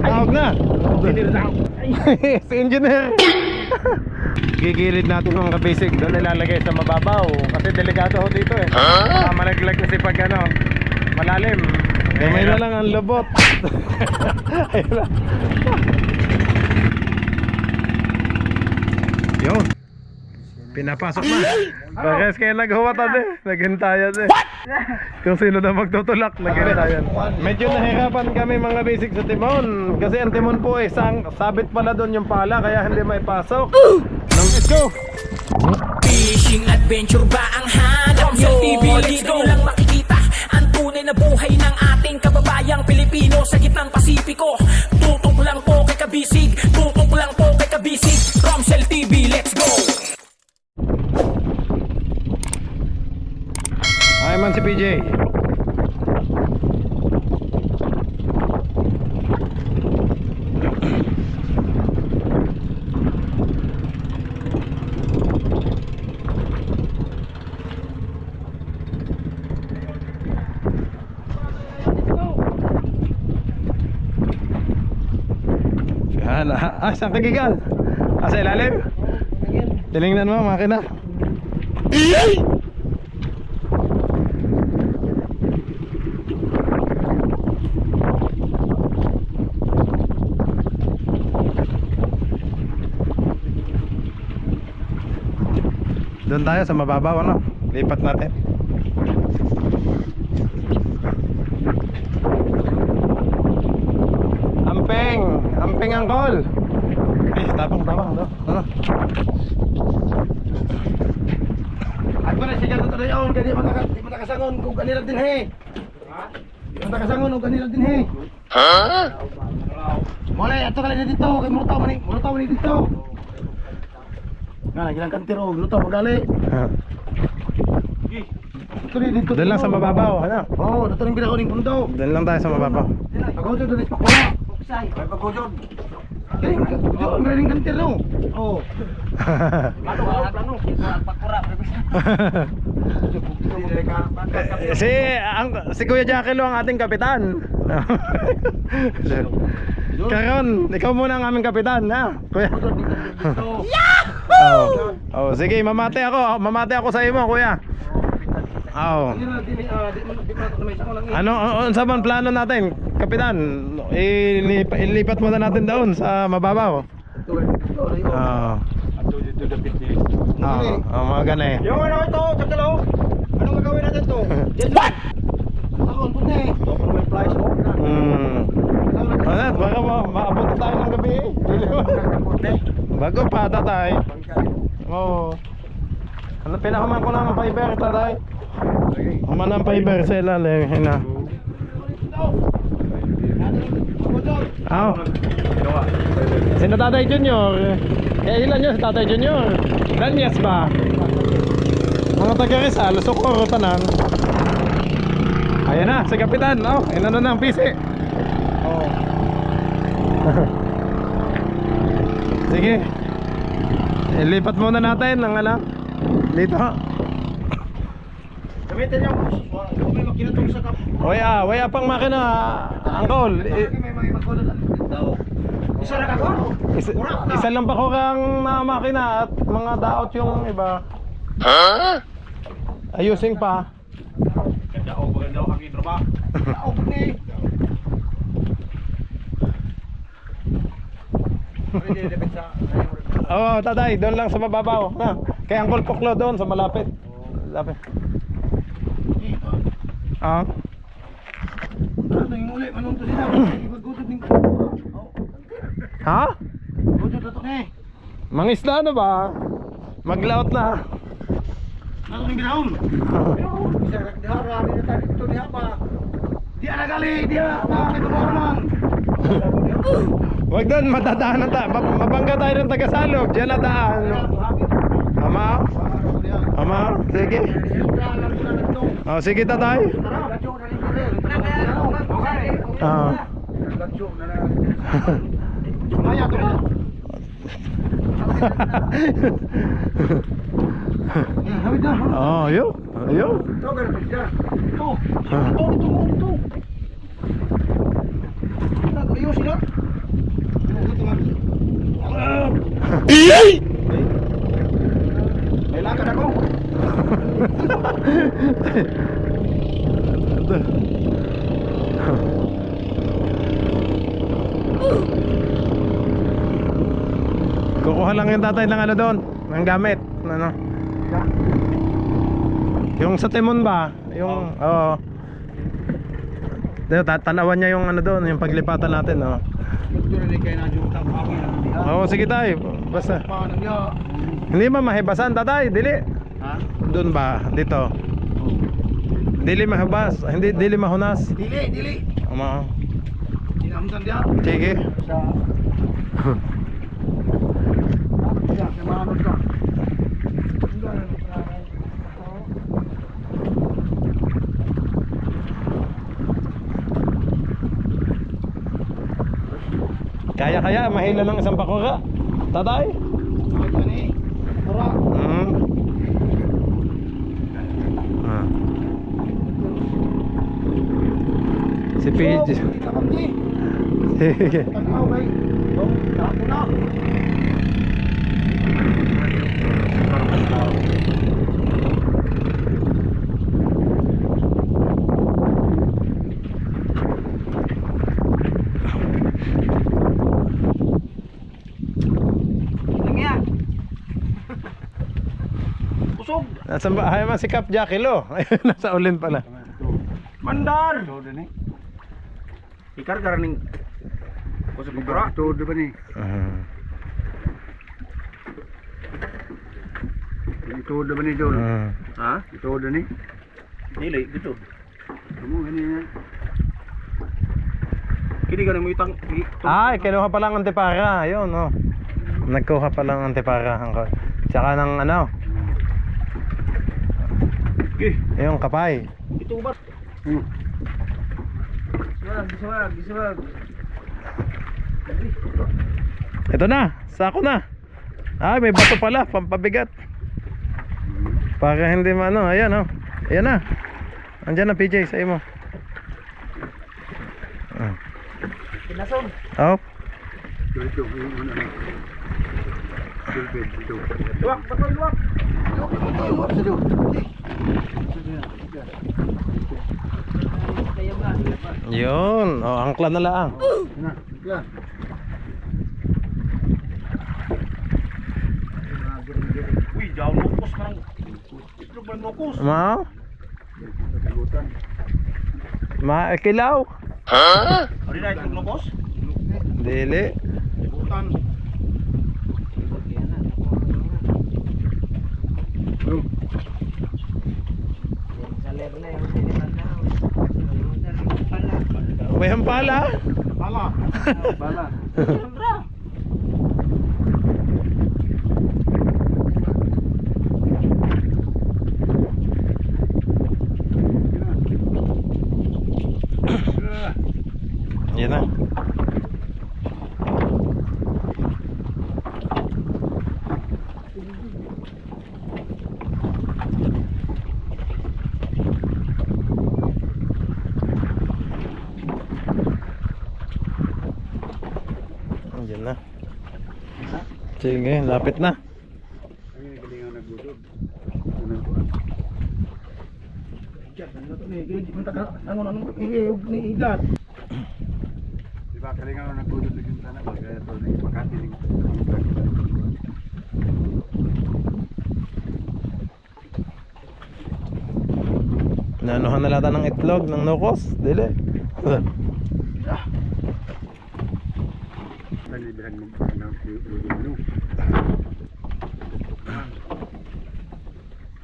Tawag na. Si engineer. Gigilid natin mga basic. Doon ilalagay sa mababaw. Kasi delikado ho dito eh. Malaglag kasi pag ano, malalim. Gamay na lang ang lubot. Ayun. Yun. Pinapasok na. Bakit kayo naghuwatan eh. Naghintayan eh. Kung sino na magtutulak, naghintayan. Medyo nahirapan kami mga basic sa timon. Kasi ang timon po eh, sabit pala doon yung pala. Kaya hindi may pasok. Let's go! Fishing adventure ba ang hanap nyo? TV dito lang makikita ang tunay na buhay ng ating kababayang Pilipino sa gitnang Pasipiko. Tutok lang po kay Kabisig, tutok lang po kay Kabisig. Romsel TV, let's go! Ay man si PJ. Saan kagigal? Sa ilalim? Tinignan mo makina. Doon tayo sa mababaw, ano? Lipat natin. Amping angkol. Eh, tapang no? Ano? At mo na siya ganito na yun, di mo nakasangon kung kanila din he. Di mo nakasangon kung kanila din he. Mula, ato ka lang dito, kay murutaw mani dito. Nga, nagilang kantiro, luto, magali. Dito. Doon lang sa mababaw, ano? Oo, dito rin pinakuning pundo. Doon lang tayo sa mababaw. Pagod doon is pakula. May pagod doon. Galing kantiro. Oo. Si Kuya Jackie ang ating kapitan. Karon, ikaw muna ang aming kapitan, ha? Kuya. Oh, sige, mamate ako sa imo, Kuya. Oh. Ano sa man plano natin, kapitan? Ilipat muna natin doon sa mababaw. Mga ganun eh. Yung ano ito, sakalo. Anong gagawin natin to? What? Ako, punta eh. May flash mo. Baka maabot na tayo ng gabi eh. Bago pa, tatay. Oo. Ano, pinakuman ko lang ng fiber, tatay. Kuman ng fiber sa ilalim. Hina. Sino Tatay Junior? Ilan nyo si Tatay Junior? Danyas ba? Mga taga Rizal, Socorro, tanan. Ayan na, si Kapitan. Inano na ang PC. Sige. Ilipat muna natin ang alam. Dito. Gamitin yung may makinatong sa kap. Waya pang makina, angkol. May magkulot daw. Isa na kako? Isa lang pa ko kang makina at mga daot yung iba. Ayusin pa. Maganda ako kang trabaho. ni. Oo, tatay, doon lang sa mababaw. Kaya ang Puklo doon sa malapit. Lapit. Ano yung uli? Anong to sila? Ipagutod ng... Ha? Gutod na to ni. Mangisda ano ba? Maglaot na. Ano yung ginahon? Bisa nagdihara, di na tayo dito diha pa. Di na gali, di na nagbabaran. Wag doon, matadaanan ta. Mabangga tayo ng Tagasalog. Diyan na daan. Ama? Sige. Sige tatay. Maya to. Yo. May lakad ako. Kukuha lang yung tatay ng ano doon, ng gamit, ano. Yung sa timon ba? Yung oo. Tatanawan niya yung ano doon, yung paglipatan natin, oh. Oo, sige tayo. Basta. Hindi ba mahibasan, tatay? Dili. Ha? Doon ba? Dito. Dili mahibas, hindi dili mahunas. Dili. Ama. Dinamsan dia. Sige. Sa Ya, sa mga ano ka. Kaya mahila ng isang bakura. Tatay. Ito ni. Ora. Ah. Si PJ. Kita kami. Tanaw kay. Oh, tapo na. Usog. Nasa bahay man si Cap Jackie lo. Ayun, nasa ulin pala. Mandar. Todo ni. Ikar karaning. Ko sa bukura. Todo ba ni? Todo ba ni Jol? Ha? Todo ni. Dili gitu. Kamu gani na. Kini gani mo itang Ay, kinuha pa lang antipara. Ayun, oh. Nagkuha pa lang antipara. Tsaka ng ano. Yung kapay. Ito ba? Giswag. Ito na, sako na. Ay, may bato pala, pampabigat. Para hindi maano, ayan oh. Ayan na. Andiyan na PJ sa imo. Pinason. Oh. Luwak, bato luwak. Luwak sa diyo. Yun, oh, angkla na lang. Na. Uy, jauh nukos man. Ito ba nukos? Ma? Kilaw? Ari na ito nukos? Dili. Butan. May hampala. Bala. Yan na. Yan na. Sige, lapit na. Ay, galing ang nagbudod. Diba, galing ang nagbudod lagi yung tanah. Bagay ito na ipakati. Nanuhan na lata ng itlog ng nukos. Dili.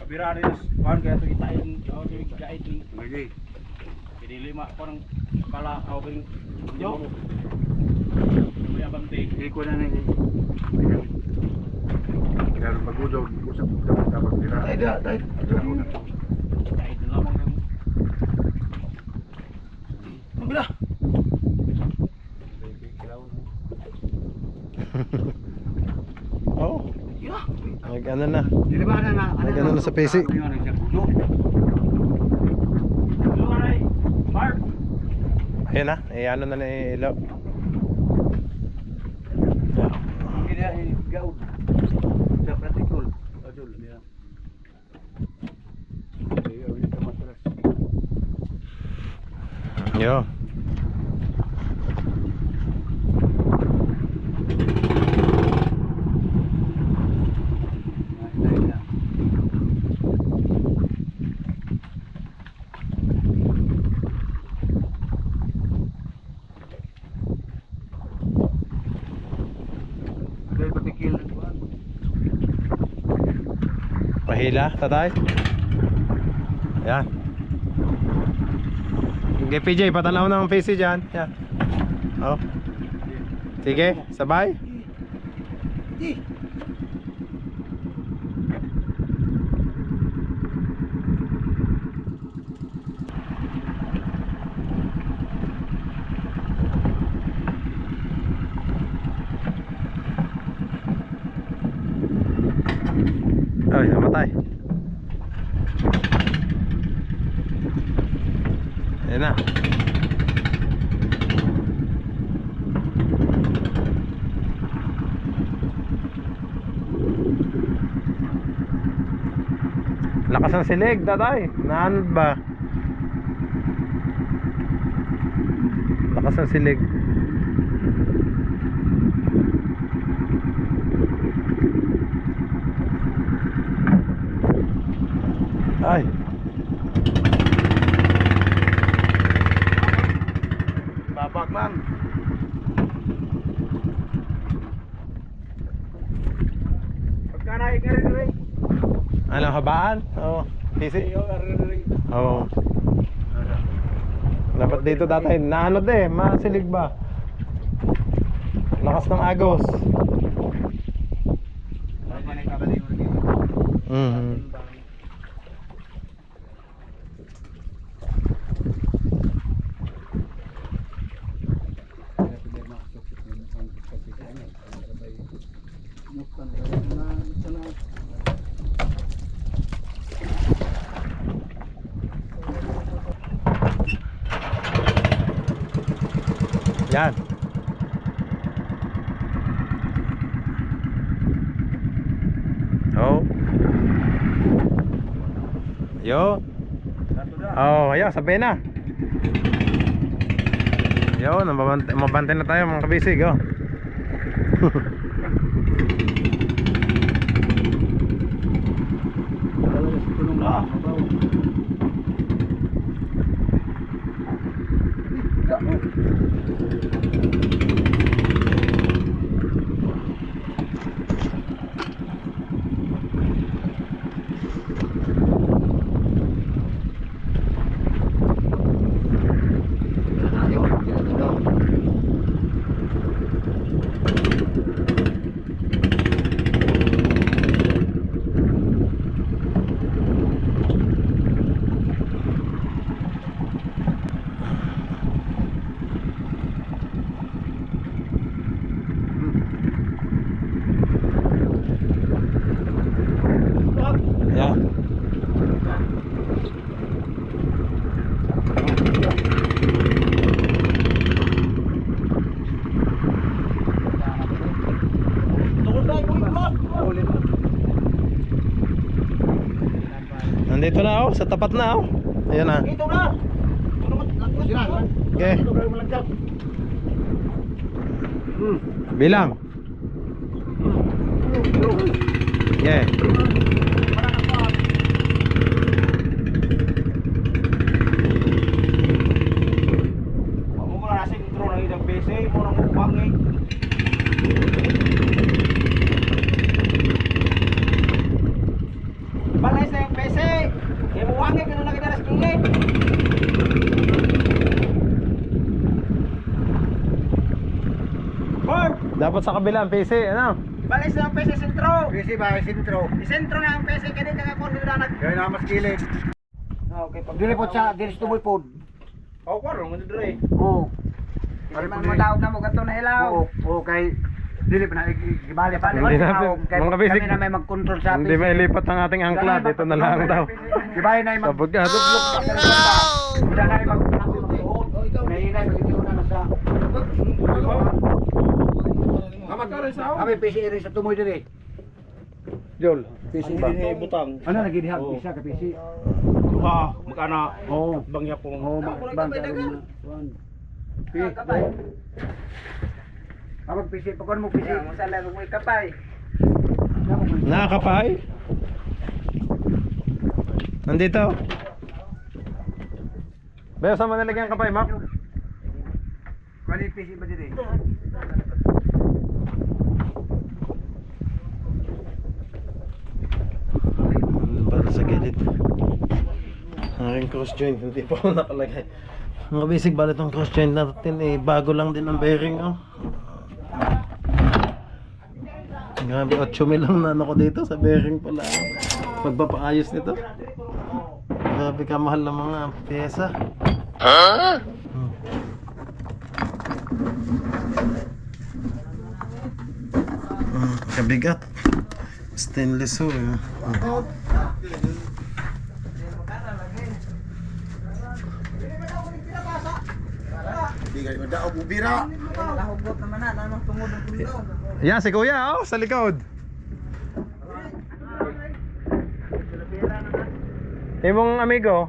Kabira rin kuhan kaya ito itain gait ni lagi jadi 5 parang kala awing yo may abante iko na ni kaya pagudog usap dapat kabira ay gait na lamang ng mabila Oh. ya Nag-ano na. Dilibaran na. Nag-ano na sa PC. Ayan na, ano na ni Ilaw. Kaya gaud. Yo. Mahila, tatay. Yan. Okay, PJ, patanaw ng PC dyan. Yan. Oh. Sige, sabay. Ay, namatay. Ayan na. Lakas ng silig, tatay. Naanod ba? Lakas ng silig. Ay. Babak man. Pagkanay ka rin. Ano, habaan? Oo. PC? Oo. Dapat dito dati. Naanod eh. Masilig ba? Lakas ng agos. Yan. Oh. Yo. Oh, ayan, sabi na. Yo, mabante na tayo mga kabisig, oh. Yeah. Nandito na oh, sa tapat na oh. Ayan na. Ito na. Okay. Bilang. Yeah. Balay sa yung PC. Kaya muwangin ka nung nakitaras kili. Bob! Dapat sa kabila ang PC, ano? Balay sa yung PC sentro. PC ba? Sintro. Isentro na ang PC. Kaya din kakakuha nila nag... Kaya na mas kilid. Okay, pag... Dili po sa, dili sa tumoy po. Oo, kwarong. Ano dre? Oo. Pari man matawag na mo gato na hilaw. Oo, kay dili pa na gibali pa. Hindi natin, mga basic, kami na may mag-control sa hindi may lipat ang ating angkla. Dito na lang daw. Gibali na yung mag... Sabog ka, duplok. Wala na yung mag-control. Nahinay, mag-iuna na sa... Kami PC rin sa tumoy dili. Jol. PC ba? butang. Ano nagidihag isa ka PC? magkana. Oo. Bangya po. Oo, bang karon na. Kuan. Kapay. Kapag pisi, pagkuhan mo pisi. Masala mo kapay. Nakakapay? Nandito. Bayo, saan mo nalagyan ang kapay, Mac? Kuan yung pisi ba dito? Para sa gilid. Aking cross joint, hindi pa ako nakalagay. Mga basic bala itong cross joint natin bago lang din ang bearing, oh. Grabe, 8,000 lang na ano ko dito sa bearing pala. Magpapaayos nito. Grabe kamahal ng mga pyesa. Kabigat. Stainless, oh. Hindi kayo madaog bubira. Yan, si Kuya, oh, sa likod. Imong amigo.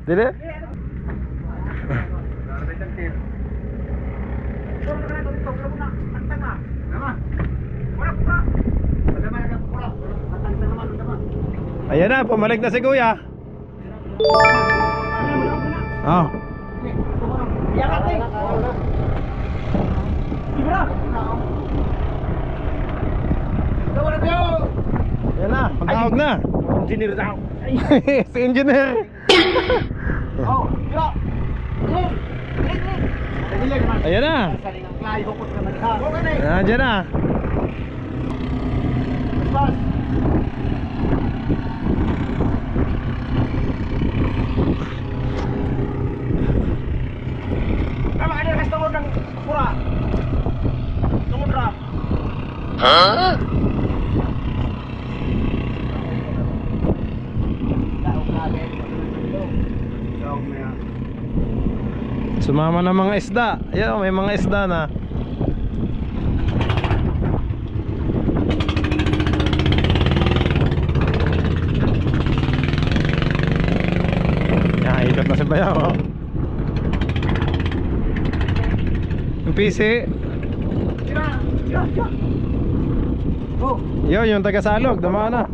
Dili? Ayan na, pumalik na si Kuya. Oh. Ayan na, pagtawag na. Engineer daw. Si engineer. Ayan na. Nandiyan na. Tama ada kas tungod ng pura. Tungod ra. Sumama ng mga isda. Ayan, may mga isda na. Yan, ikot na si Bayaw, oh. Yung PC. Yo, yung taga-salog, dumaan na.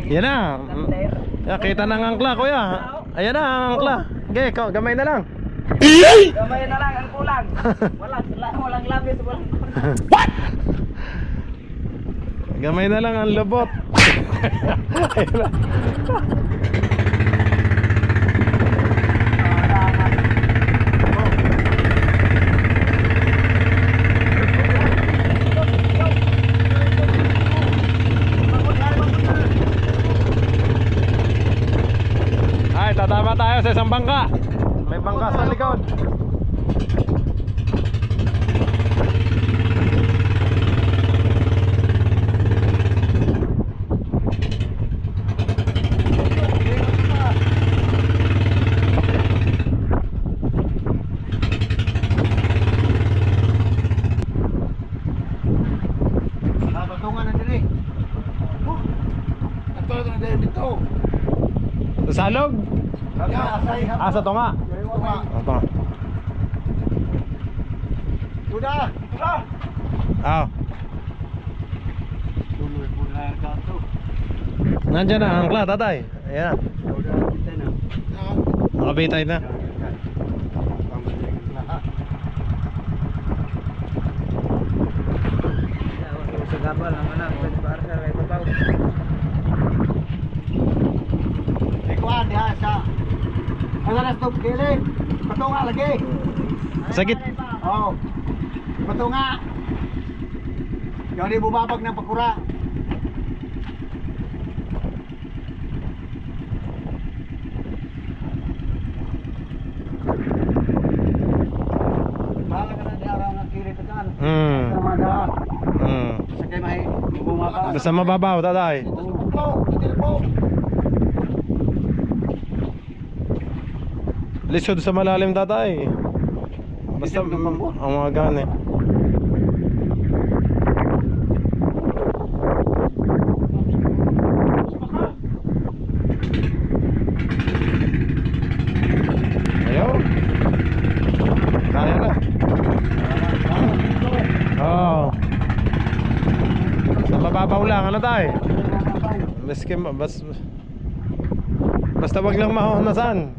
Yan na. Yan, kita na ang angkla, Kuya. Ayan na ang angkla. Okay, gamay na lang. Gamay na lang ang kulang. Walang labis, walang. Gamay na lang ang lubot. Ayan na. Ay, tatama tayo sa isang bangka. May bangka sa likod. Batungan na diri. Atol na diri dito. Sa salog? Ah, sa tunga. Ito. Sudah. Ah. Nandiyan na ang angkla, tatay. Ayan. Nakabitay na. Sa gabal naman ang para sa kay babaw. Ikuan diha sa. Ano na stop kili? Patunga lagi. Sakit. Oh. Patunga. Yung di bubabag ng pakura. Bahala ka na di araw ng kili petan. Basta mababaw, tatay. Lisod sa malalim, tatay. Basta ang mga gani. Ayaw. Kaya na. Oo. Sa mababaw lang, ano tayo? Basta wag lang mahunasan.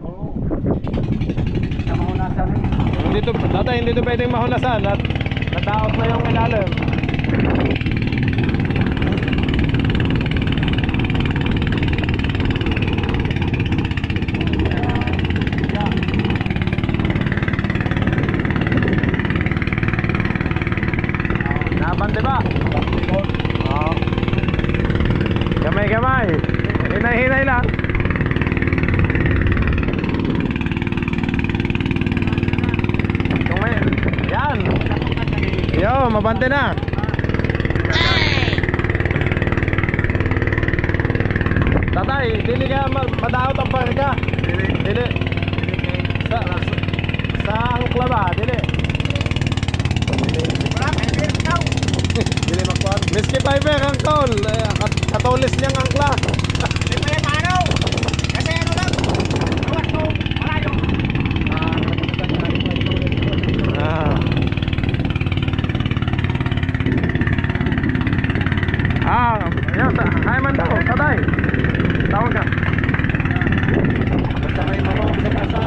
Hindi to, tatay, hindi to pwedeng mahunasan at nataot na yung ilalim. Nabante ba? Oo. Gamay-gamay. Hinay-hinay lang. Yan. Yo, mabante na. Tatay, dili ka madaot ang parka. Dili. Sa angkla ba? Dili. Dili magkuhan. Miski Piper ang tol. Katolis niyang angkla. Ayan, kaya man daw, tatay. Tawag ka. Basta may mamang sa kasa.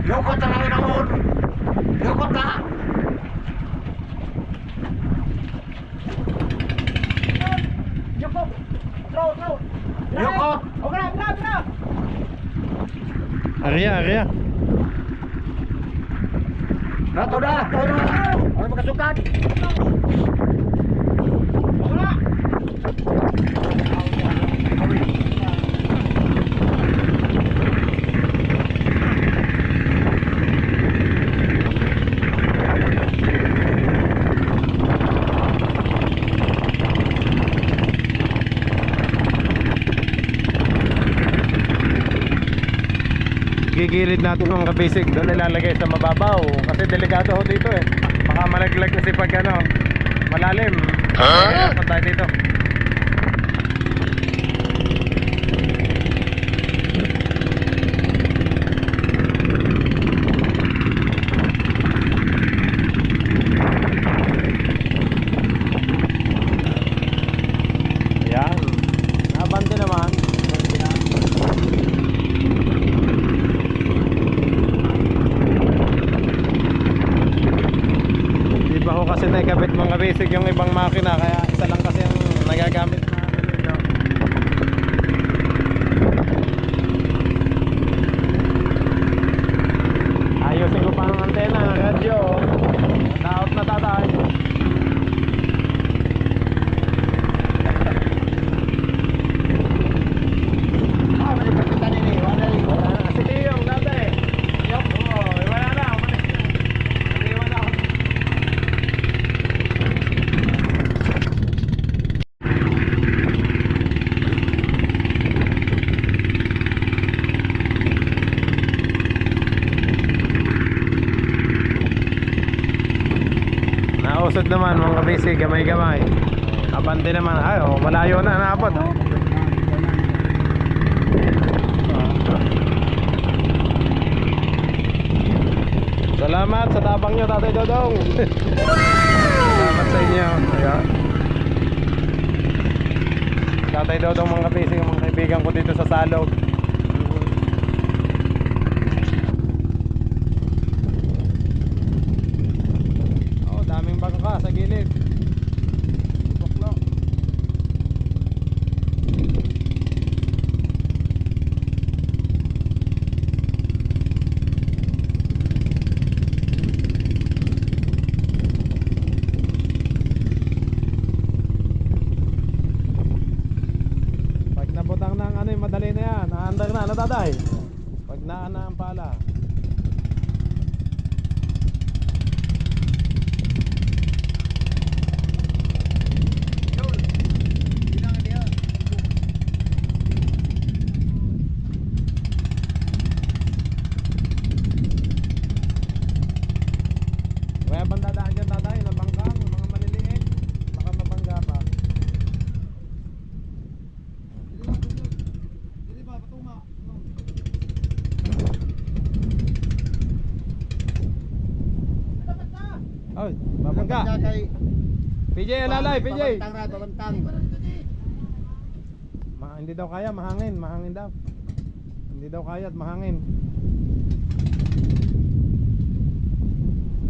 Yukot na lang naman. Yukot na. Yukot. Yukot. Arya. Nato na. Ano makasukat? Gigilid natin mga kabisig, doon ilalagay sa mababaw kasi delikado ho dito eh. Baka malaglag kasi pag ano, malalim. Huh? Tayo dito. Yan. Nabante naman. Kasi naikabit mga basic yung ibang makina kaya isa lang kasi ang nagagamit na dito. Ayusin ko pa ang antena ng radyo. Naot na tatay. Sige yung tatay. Wala na. Nausod naman mga kabisig, gamay-gamay. Abante naman, malayo na naabot. Salamat sa tabang nyo, Tatay Dodong. Salamat sa inyo. Ayan. Tatay Dodong mga kabisig, mga kaibigan ko dito sa Salog. Daming bangka sa gilid. Buklok. Pag nabutang ng ano yung madali na yan, naandar na, natatay. Pag naana ang pala. na kay PJ, alalay, PJ. Babantang na, babantang. Hindi daw kaya, mahangin, mahangin daw. Hindi daw kaya at mahangin.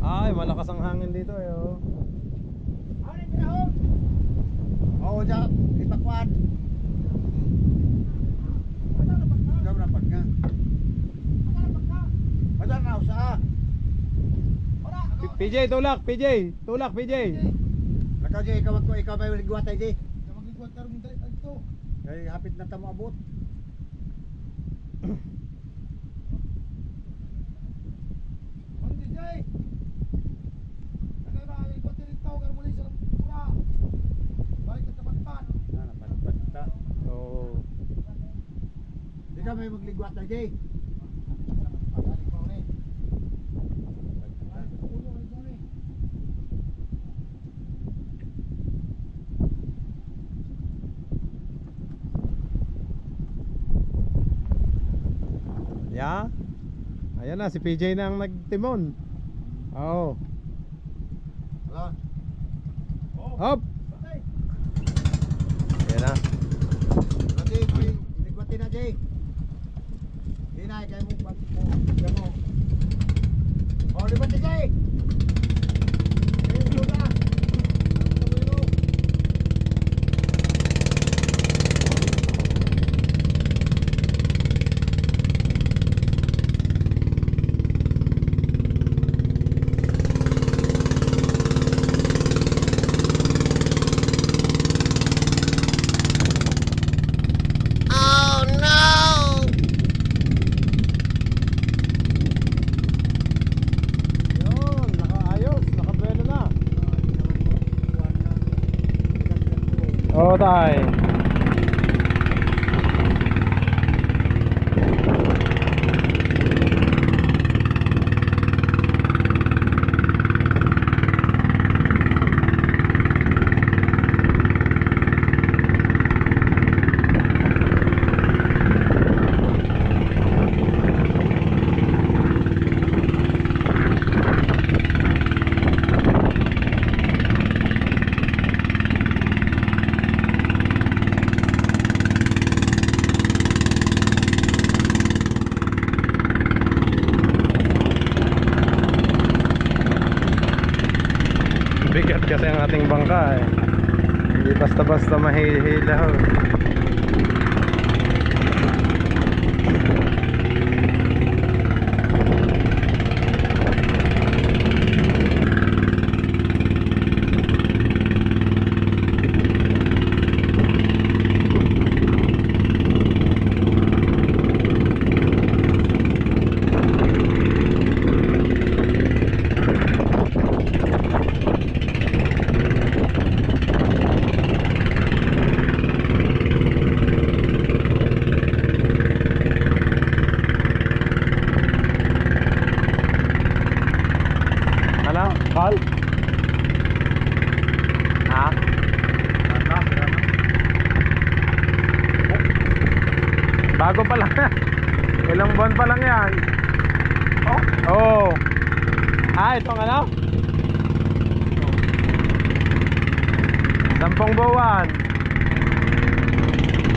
Ay, malakas ang hangin dito eh. Oh. Oo, dyan, ipakuan. Dyan rapat nga. Madyan na usa. PJ, tulak, PJ. Tulak, PJ. Lakaw Jay, ikaw may ligwat ay Jay. Ikaw magligwat karong dali dito. Kay hapit na tamo abot. Hindi Jay. Nagay ba ikot din tao karong muli sa pura. Balik ka tapat-pat. Na napat-pat ta. Oo. Ikaw may magligwat ay Jay. Ya. Ayan na, si PJ na ang nagtimon. Oo. Wala. Hop. Ayan na. Nanti, ligwatin na Jay. Hinay, kaya mo pag mo. Kaya mo. O, ligwatin Jay. Ayun, na. Yun, nakaayos, nakabuelo na. Oo, tay. Bigat kasi ang ating bangka eh. Hindi basta-basta mahihila. Ano? Call? Ha? Bago pa lang. Ilang buwan pa lang yan. Oh? Oo. Ah, itong ano? 10 buwan.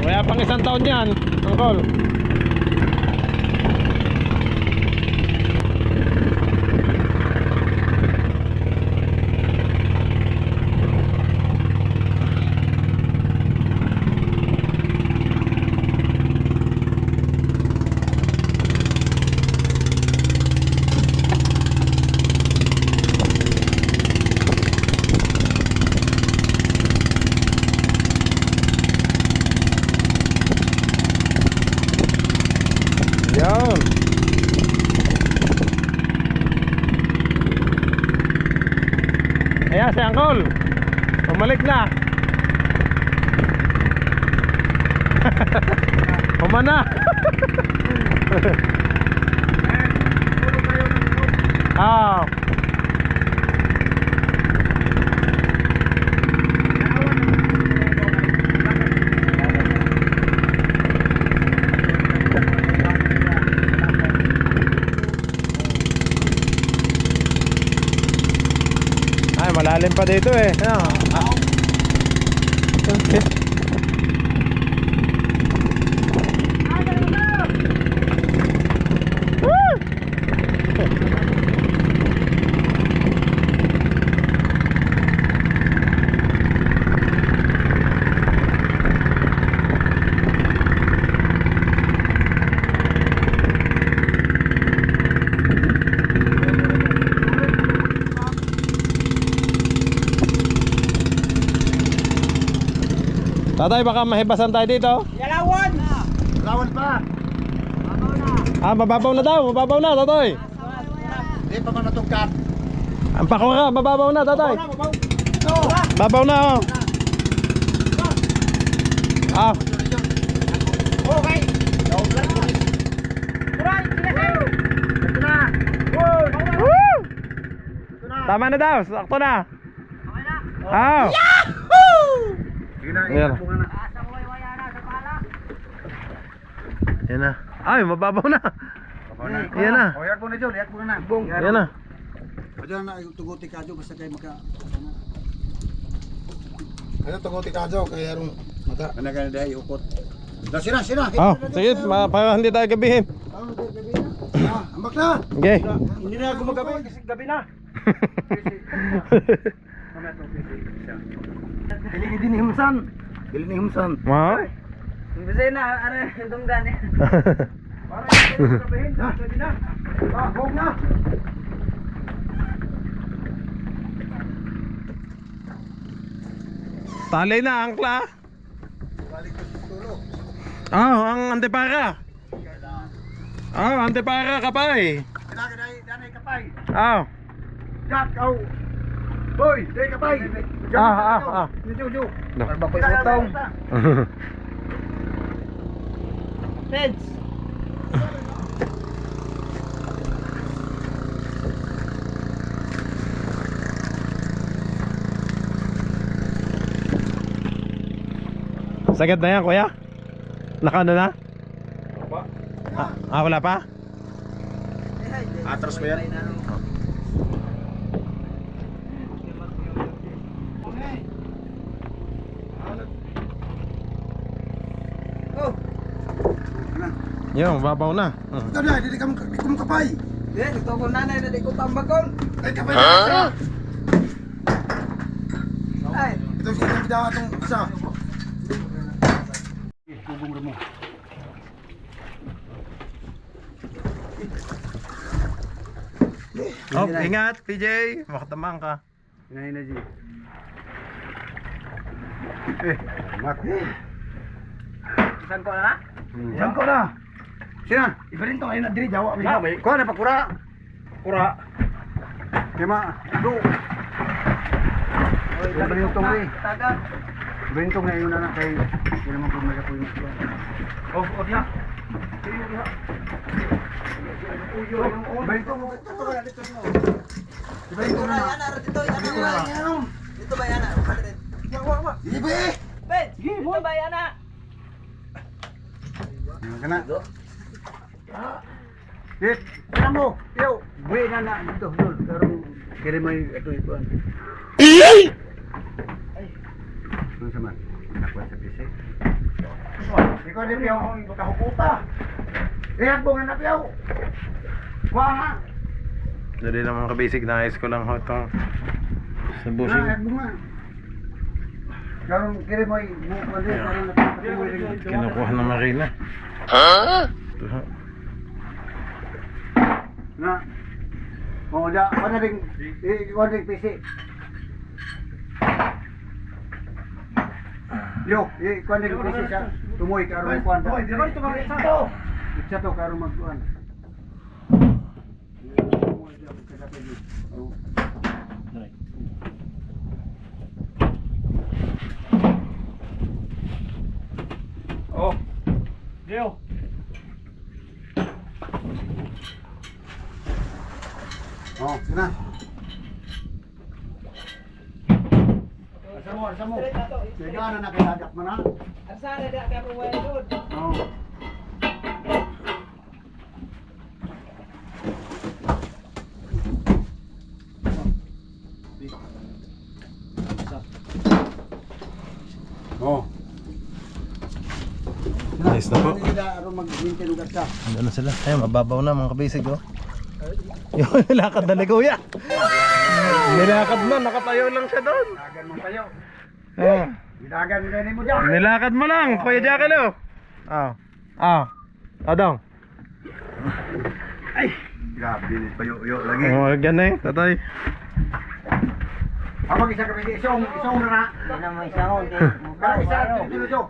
Kaya pang 1 taon yan, Uncle. Yan. Ayan si Uncle. Bumalik na. Humana. Ah. Ay, malalim Malalim pa dito eh. Ano? Okay. Tatay, baka mahibasan tayo dito. Lawan pa. Ah, mababaw na daw, mababaw na, tatay. Hindi pa man natungkat. Ang pako ka, mababaw na, tatay. Babaw na, oh. Ah, Okay. Doblan ko. Right, ito na. woo! Ito na. Tama na daw, sakto na. Ah. Sige na, Ayan. ipo nga na. Yan na. Ay, mababaw na. Yan na. O, yak mo na, Jol. Yak mo na. Bong. Yan na. O, dyan na, tuguti ka, Jol. Basta kayo maka... Ano tuguti ka, Jol? Kaya rin mata. Ano ka na dahil, ukot. Sina. Oh, sige, para hindi tayo gabihin. Ambak na. Okay. Hindi na gumagabi kasi gabi na. Dili din himsan. Dili ni himsan. Wow. Kasi na, ano, yung gani. Para yung gabihin, gabi na. Bong na. Talay na, angkla. Balik ko sa tulog. Oh, ang antepara. Oh, antepara kapay. Danay kapay. Oh. Jack, au. Hoy, day kapay. Ah. Ju. No. Arba ko utong. Peds. Sagad na yan, kuya? Nakaano na? Wala pa? Atras ko yan. Yung, babaw na. Ito na, di ko mo kapay. Ito ko nanay na di ko tambakon. Ay, kapay. Ay. Ito si Dawa itong isa. Oh, ingat, PJ. Makatamang ka. Inahin na, G. Mat. Isang ko na? Saan ko na? Sina? Iba rin ito ngayon na diri, Jawa. May kuha na pa, kura. Kura. Kima, do. Iba rin itong eh. Taga. Iba rin itong ngayon na kay... Hindi naman kung may kapoy mo. Oh, diha. Iba rin itong... Iba rin itong... Dito ba yana? Iba eh! Ben, dito ba yana? Kana. Hit, kana mo. Yo, buwi na dito, dul. Pero kiri mo ito ituan. Ay. Ano sama? Nakuha sa PC. Ikaw din yung kahukuta. Iyak mo nga na piyaw. Kuha nga. Dali naman ka-basic na ayos ko lang ho itong sa bushing. Iyak mo nga. Karon kiri mo buka din karon na Kinukuha ng marina. Ito ha. na. Oh, da, ano ring PC. Yo, kuan ring PC siya. Tumoy karon kuan. Tumoy, di ba ito magsato? Isa to karon magkuan. Oh. Leo. Oh, sina. Asa mo. Sige na nakilagak mo na. Asa na da ka po wala dud. Oh. Oh. Nice na po. Aron mag-maintain ugat ka. Ano na sila? Ay, mababaw na mga kabisig oh. Yung nilakad na ni Kuya. Nilakad na, nakatayo lang siya doon. Dagan mo tayo. Ah. Dagan mo dyan. Nilakad mo lang, Kuya Jackal oh. Adong. Ay! Grabe, payo-yo lagi. Oh, ganun eh, tatay. Abang isa kami, isang na. Hindi na may isang hindi. Kaya isa, tulo-tulo.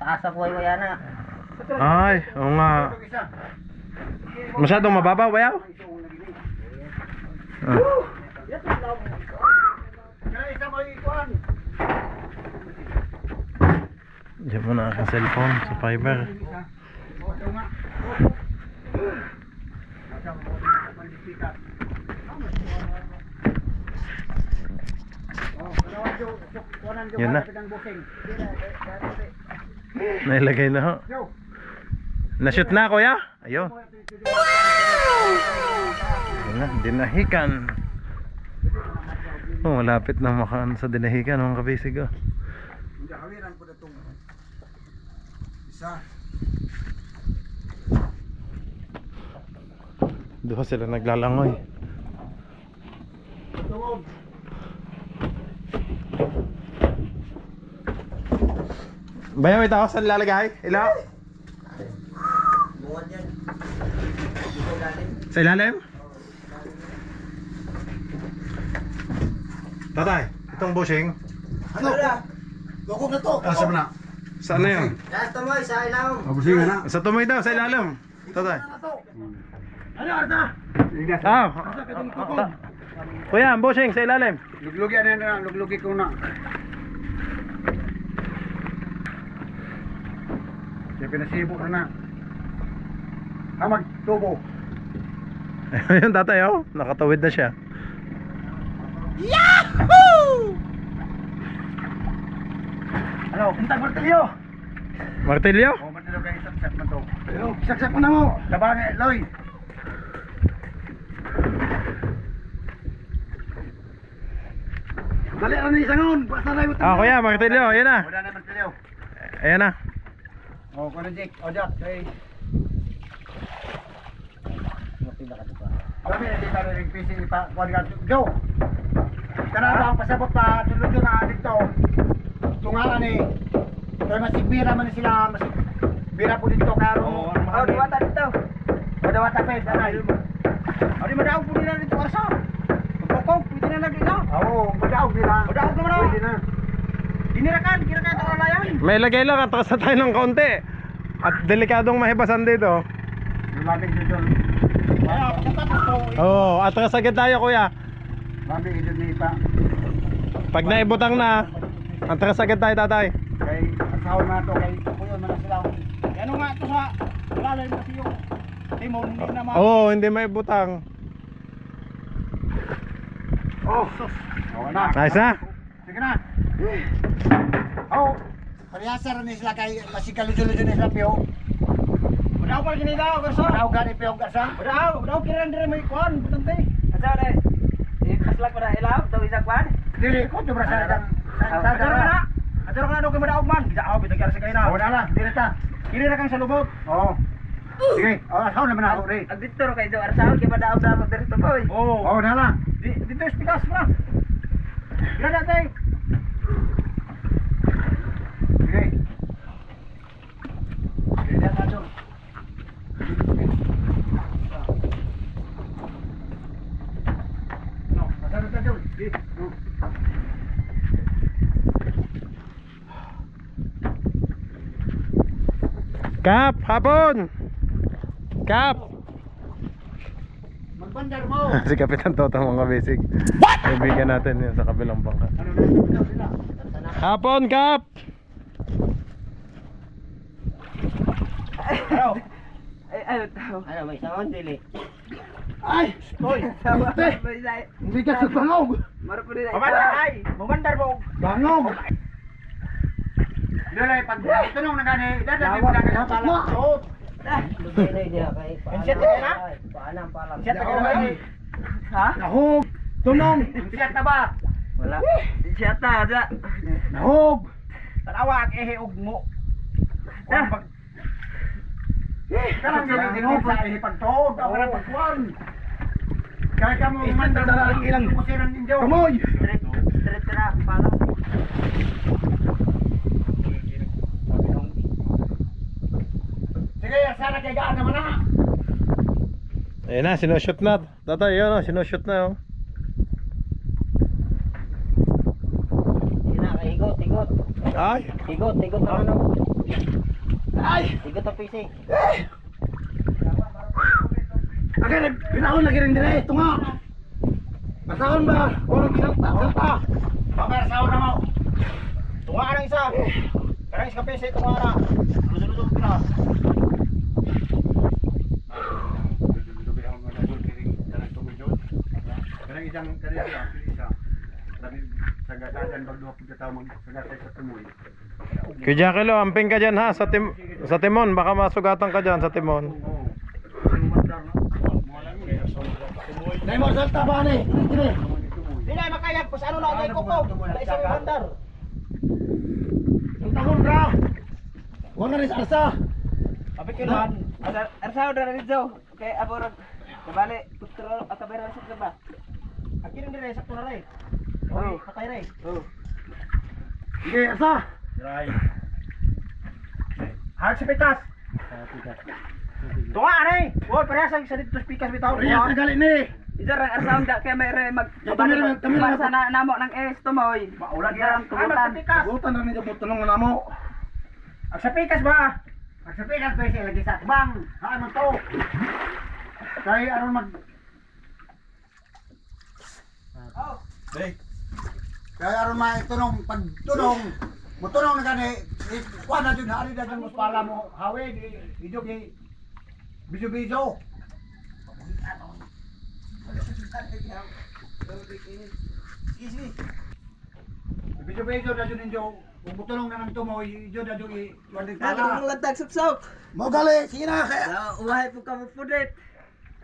Taas ako waya na. Ay, oo nga. Isa. Masyadong mababaw, bayaw. Ah. Kaya isa mo ikuan. Diyan mo na aking cellphone sa fiber. Ito nga. Yun na. Nailagay na ho. Na-shoot na Kuya. Ayun. Ayun na, dinahikan. Oh, malapit na makaan sa dinahikan mga kabisig oh. Hindi hawiran ko na itong isa. Doon sila naglalangoy. Tungod. Bayaw ito ako saan lalagay? Ilaw? Buwan yan. Sa ilalim? Tatay, itong bushing. Ano? Lukog na to. Asa na? Saan na yun? Yes, tumoy sa ilaw. Abusingan na. Sa tumoy daw, sa ilalim. Tatay. Ano Arta? Ah, Kuya, ang bushing sa ilalim. Luglugi ano na, luglugi ko na. Kaya pinasibo na na. Magtubo. Ayun tatay oh, nakatawid na siya. Ano? Intag martilyo. Martilyo? O martilyo kayo saksak man to. Saksak mo na mo. Labang Loy. Dali na ni sangon. Basta na yung Ah, Kuya, martilyo, ayan na. Wala na martilyo. Ayan na. O, kuno Jake. O, Jack. Hey. Kami na dito rin PC pa. Kuan ka. Go. Kana ang pasabot pa tulod na dito. Tungalan ni. Kaya masibira man sila. Bira po dito karo. Oh, diwata dito. O, dawata pa. Danay. Oh, di madaog po nila dito arsa. Pagkong, pwede na lagi na. Oo, madaog nila. Madaog naman ako. Pwede na. Kinirakan ito alayan. May lagay lang, atras na tayo ng konti. At delikadong mahibasan dito. Yung mabig dito. Kaya, pagkatapos ko. Oo, atras agad tayo Kuya. Mabig dito ni pa. Pag naibutang na, atras agad tayo tatay. Kay asahon na to. Kay kuyon man na sila. Ano nga ito sa lalim kasi yung timon hindi na Oo, hindi maibutang. Oh, oh na. Nice na. Sige na. Oh, parehasa rin sila kay masikalujo-lujo ni sila piyo. Madaog pa lagi nila, garsa. Tao gani piyo gasa. Madaog kiran dire may kuan, butante. Asa na? Kaslak para ilaw, daw isa kuan. Dili ko jubra sa kan. Ador ka na. Ador ka na daw kay madaog man. Gidaaw bitag kara sa kay na. Oh, wala na, dili ta. Kini ra kang sa lubot. Oh. Sige, oh, asahon naman ako rin. Ang dito kay do arsa kay madaog sa mo dito boy. Oh, wala na. Dito spikas pa. Grada tay. Sige. Sige na to. No, pasado ta dun. Kap, hapon! Kap! Magbandar mo. Si Kapitan Toto mga basic. Kaibigan natin yun sa kabilang bangka. Ano na sila? Hapon, Kap! Ano may sound dili. Ay, Hoy, sama may say. hindi ka sa bangog. Maro po din ay. Mamandar mo. Bangog. Dili pag tunong na gani, dadating mo lang sa pala. Oo. Inset ka na? Inset ka na? Ha? Nahog. Tunong. Siyat na ba? Wala. Inset na ada. Nahog. Tanawa ang ehe ug mo. Karang ginoo sa ihipagtuod, ako na pagkuan. Kaya ka mo mandar ilang kusirang ninyo. Kamoy. Straight na palo. Sige, sana kay gaan naman na. Ayun na, sinushoot na. Tatay, yun o, sinushoot na oh. Ina higot, higot. Ay! Higot, higot ang ano. Ay, higot ang PC. Agay pinahon lagi rin dire, tunga. Pasahon ba? Kuno gisalta, salta. Pamer sahon na mo. Tunga nang isa. Karang isa PC tunga na. Ludo-ludo ka. Karang isang kanila isa. Sabi sa gadagan bagdo pagkatao magsagatay sa tumoy. Kuya Jackelo, amping ka dyan ha, sa timon. Baka masugatan ka dyan sa timon. Dai mo salta ba ni? Dire. Di na makayag ko sa ano na kay Koko. Wala isang bandar. Tahon ra. Wa na rin sa arsa. Apikilan. Arsaw na rin daw. Okay, aborog. Kabali, putro at kabera sa ba? Akin dire sakto na rin. Oh, patay rin. Oh. Sige, arsa. Dry. Hard si Pikas. Tunga rin. Woy, parehas sa dito Pikas bitaw. Riyak na gali ni. Isa rin arsaw da kaya may mag Kami sa namo ng S tumoy. Maulag yan. Tugutan. Butan na ni jabot tulong na mo. Ang sa Pikas ba? Ang sa pikas ba siya lagi sa bang. Ano to? Kaya aron mag Kaya aron maitunong pagtunong. Mutunong na gani. Kuha na dun hari na dun mo pala mo. Hawe di idog ni biso-biso. Biso-biso na dun ninyo. Kung mutunong na ng tumoy, idog na dun i-wanding pala. Latag suksok. Mo gali, sige na kaya. Uwahay po ka mo pudit.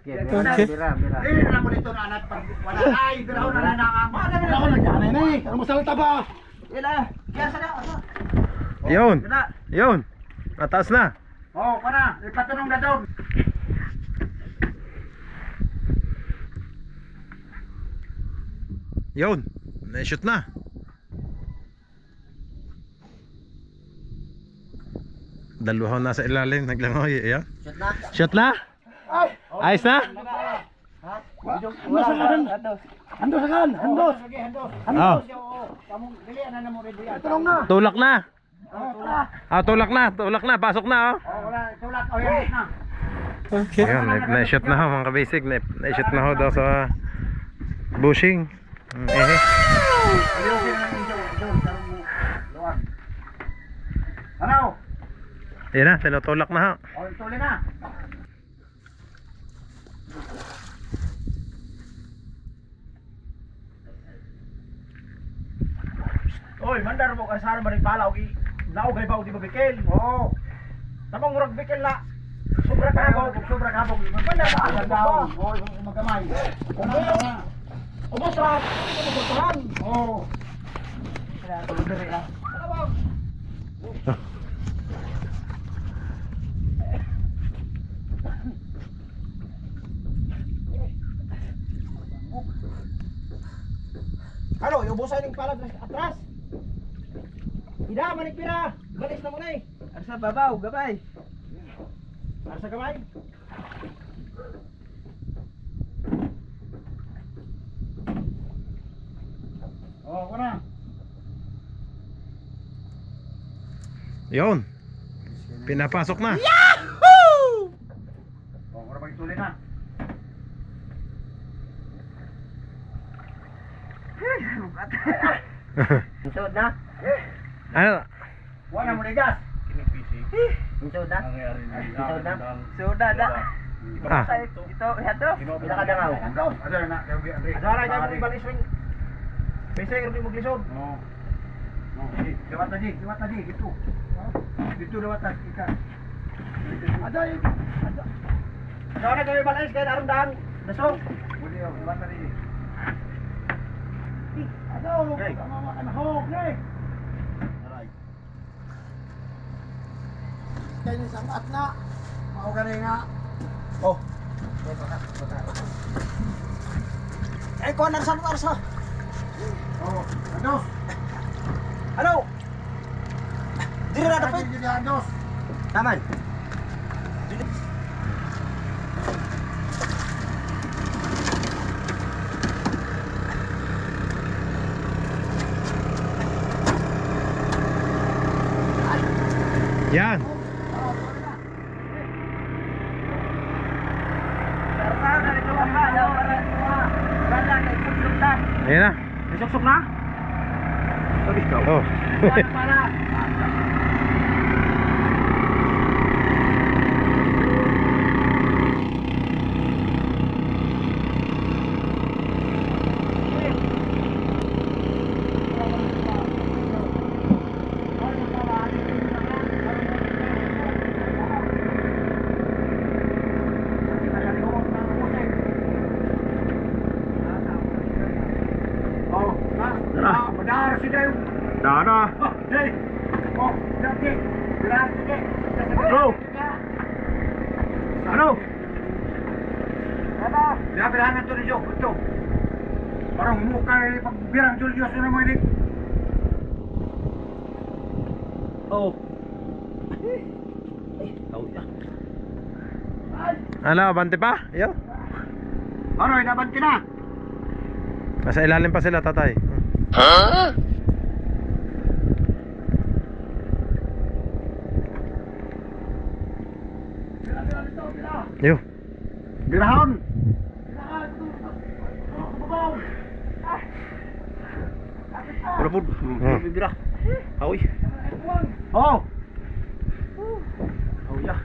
Okay. Dili na mo dito na anak pag wala ay biraw na nanangama. Wala ko nagkanay ni. Ano mo salta ba? Ila, kaya sa na. Yun! Yun! Nataas na! Oh, kana, ipatunong na doon. Yun! Na-shoot na! Dalawa na sa ilalim, naglangoy. Ayan. Shoot na? Ayos na? Handos akan, handos. Oh. Kamong dili ana na mo ready. Tunong na. Tulak na! Tulak. Ah, tulak na, pasok na oh. Wala, tulak o yan na. Ayan, na-shoot na ho mga kabasic. Na-shoot na ho daw sa bushing. Ayusin na ninyo, doon karong mo. Luwag. Ano? Ayan na, tinutulak na ho. O, tuloy na. Oy, mandar mo ka sa maring palaw i naugay ba di ba bikel? Oo. Tamang murag bikel na. Sobra ka ba? Sobra kabog. Magpanda ba? Daw. Oo, magamay. Ano na? Ubos ra. Ubos Oo. Kaya tuloy diri na. Ano ba? Ano, iubusan yung palad atras. Ida, manik pira. Balis na mo na eh. Arsa babaw, gabay. Arsa gabay. Oo, kuna. Yun! Pinapasok na! Oo, kuna magtuloy na. Isod na. Ano? Wala mo ligas. Isod na. Isod na. Isod na. Ah. Ito, ito. Pila ka dangaw. Handos. Ada na, kaya Andre. Asara niya mo ibalik swing. Pese hindi mo glisod. Oo. Lewat tadi, gitu. Gitu lewat tadi ikan. Ada ya. Ada. Asara kami balis kaya darong daan. Dasong. Boleh, lewat tadi. Ada, sama makan hok nih. kayo ni sangat na. Mao gani nga. Oh. Eh, kuha na arsa. Oh, ados. Ano? Dili na dapat. Jadi ados. Taman. Yan. Ayan na. Suksok na? Oh. Oh, ah, benar sih deh. Dana. Oh, deh. Oh, jadi benar sih deh. Bro. Ano? Apa? Dia bilangan tuh di jauh, betul. Orang muka ini pagbirang Julio sudah mau ini. Oh. Ano, abante pa? Yo. Ano, inabanti na? Nasa ilalim pa sila, tatay. Yo. Birahon. Wala po. Bibira. Aoy. Oh, Aoy ya.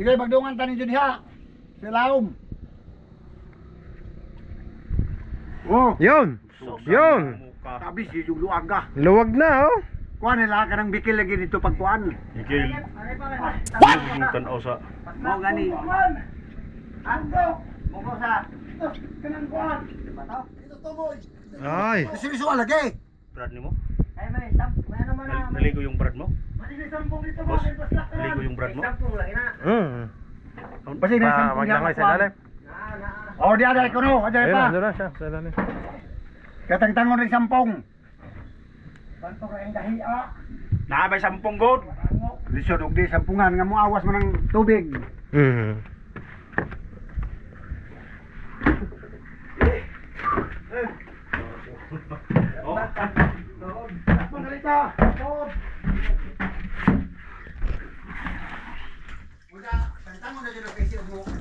sige magdungan tani jud diha. Sa laom. Oh, Yun. Yun. tabi si yung luaga. Luwag na, oh. Kuha nila ka ng bikil lagi dito pagkuan. Igil. What? Tanaw sa. Mo gani. Ando. Mo sa. Kanang kuan. Bato. Ito to boy. Ay. Sisiso lagi. Brad nimo? Ay may stop. May ano man. Naligo yung brad mo? Sampung dito Boss, naligo yung brad mo? Sampung lang ina. Basi na sampung magdangay sa ilalim. Oh, di ada ko no. Ada Ayun pa. na, doon na siya, sa ilalim. Katang-tangon rin sampung. Banto ka yung dahiya. Nakabay 10 gold. Lisod og di sampungan nga mo awas mo ng tubig. Mhm.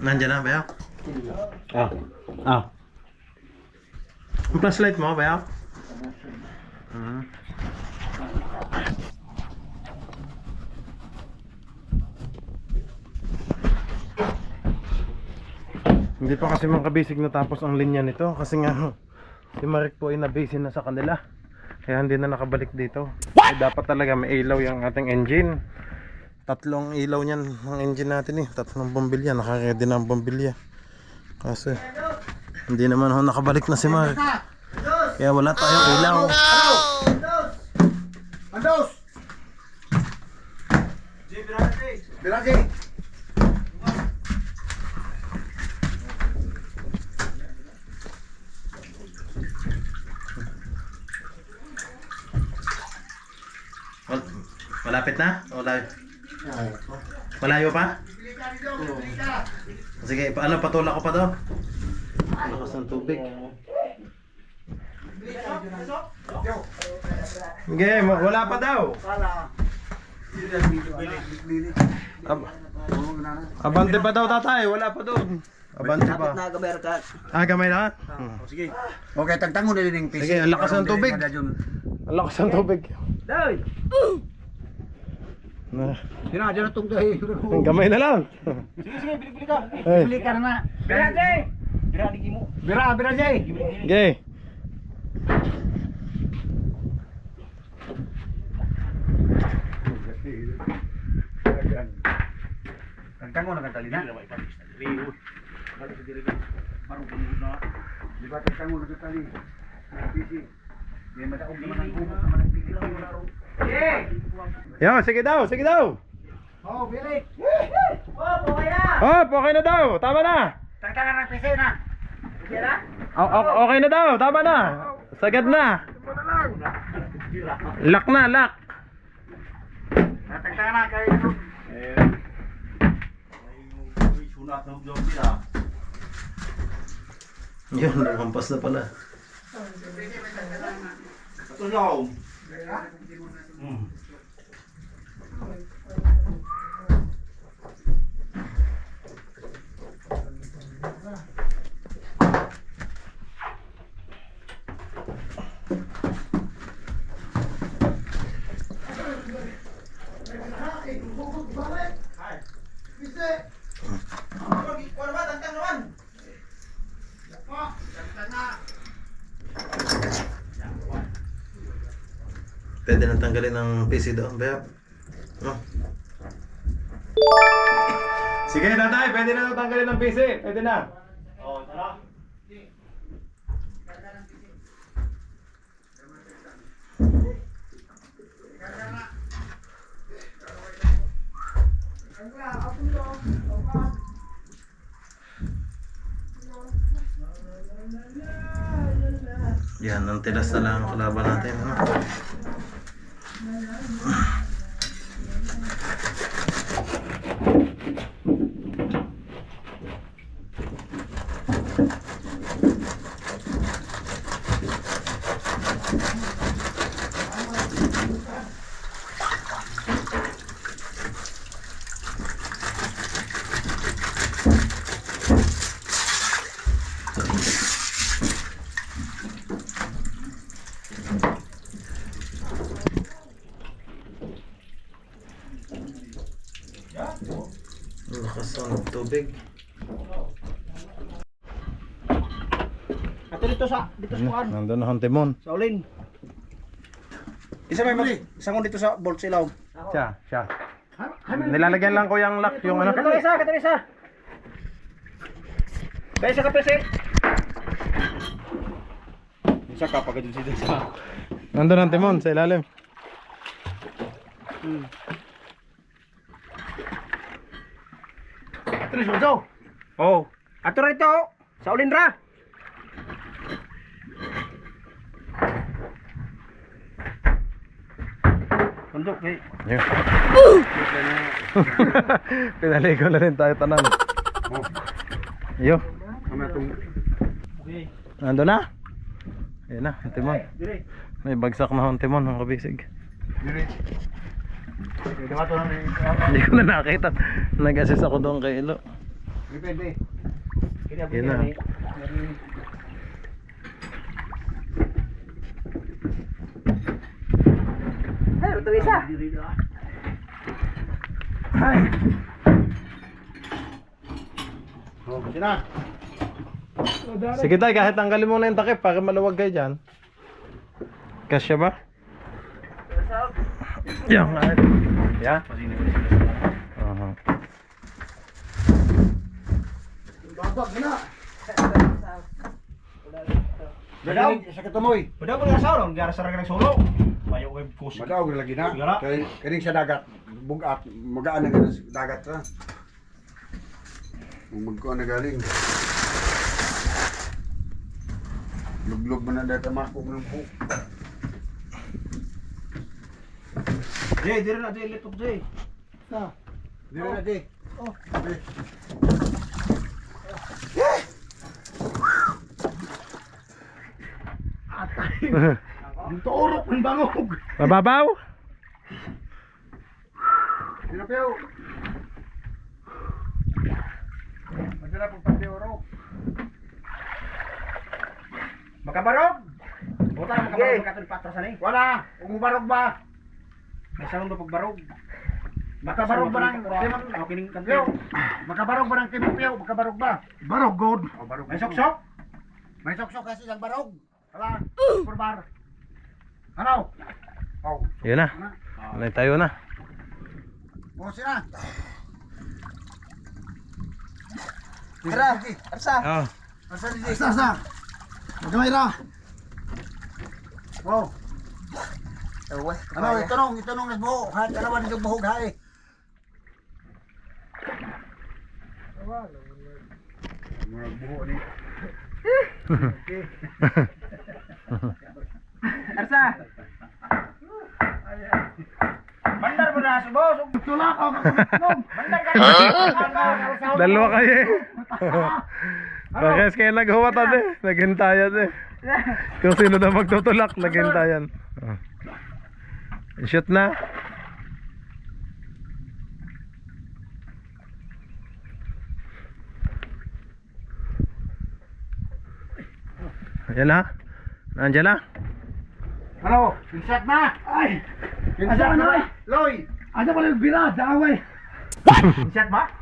Nandiyan na, Bayaw? Ang flashlight mo, Bayaw? Hindi pa kasi mga kabisig natapos ang linya nito kasi nga si Marek po ay nabase na sa kanila kaya hindi na nakabalik dito. Ay, dapat talaga may ilaw yung ating engine. Tatlong ilaw niyan ang engine natin eh, tatlong bombilya, naka-ready na ang bombilya kasi hindi naman ho nakabalik na si Marek kaya wala tayong ilaw. Andos. Biraji. Malapit na? O malayo pa? Sige, ano, patulak ko pa daw. Lakas ng tubig. Sige, wala pa daw. Abante pa daw, tatay, wala pa doon. Abante pa. Ah, gamay na? Sige. Okay, tagtangon na din yung PC. Sige, ang lakas ng tubig. Ang lakas ng tubig. Doy. Sina, dyan na itong dahi. Ang gamay na lang. Sige, bili ka. Bili ka na. Biraji. Biraji mo. Biraji. Okay. Tagtangon na katali na. Dili na maipatis na diri. Balik sa diri. Marong pumugod na. Di ba tagtango na tali? Busy. May madaog naman ang bumok naman ang pili. Yo, sige daw, sige daw. Oh, Billy. Oh, okay na daw. Tama na. Tagtangan ng PC na. Okay na daw, tama na. Sagad na. Lock na, lock. Tagtangan na kayo. May sunat ng job nila. Yun, lumampas na pala. Ito daw. Pwede nang tanggalin ng PC doon, Bea. No? Sige, tatay, pwede na tanggalin ng PC. Pwede na. Oh, tara. Yan, ang tilas na lang ang kalaban natin. Ano? Lakas ang tubig. Ato dito sa kuan. Nandun na ang timon. Sa ulin. Isa may isang dito sa bolt silaw. Siya. Nilalagyan lang ko yung lock, yung ano. Kato isa. Kaya isa ka PC. Isa ka pagod din sa. Nandun ang timon sa ilalim. Ato dito. Oh. Ato rito sa ulin ra. Kundok kay. Yun. Pinaligo na rin tayo tanan. Yo. Nandun na? Ayun na, ang timon. May bagsak na ang timon, ang kabisig. Hindi ko na nakita. Nag-assist ako doon kay Ilo. Depende. Yun na. Ay, ito isa. Oh, sina. Sige tayo, kahit tanggalin mo na yung takip para maluwag kayo dyan. Kasya ba? Yan, kahit. Yeah? Babag na. Madaw, sa katumoy. Udah ko nga sa ulong, gara sa raga solo. Bayo web course. Madaw lagi na. Sigara. Kining sa dagat. Bugat, magaan na ganun sa dagat ra. Magkuhan na galing. Luglog mo na dahil makog ng po. Jay, dire na Jay laptop Jay. Dito na di. Oh. Ang tuorok ng bangog. Mababaw? Sinapiyaw. Madala po pati orok. Makabarog. Buta na makabarog katong patras ani. Wala. Umubarog ba? May sound do pagbarog. Makabarog ba ng timon? Ako kining Piyaw. kanto. Makabarog ba ng timon piyaw? Makabarog ba? Barog god. Oh, barog. May sok-sok. May sok-sok kasi yung barog. Hala. Purbar. Ano? Oh. Yun na. May tayo na. Oh, sina. Tara, arsa. Oh. Asa di. Asa. Magamay ra. Wow. Ano, itanong na buhok. Ha, dalawa nito buhok ha eh. Mga buhok ni. Arsa. Bandar mo na subos. Tulak ako kakunom. Bandar ka. Dalawa kayo eh. Parehas kayo naghuwatan eh. Naghintayan eh. Kung sino na magtutulak, naghintayan. Shoot na. Ayan na. Nandiyan na. Ano? Pinset na! Ay! Pinset na! Loy! Ano pala yung bira? Daaway! Shot ba?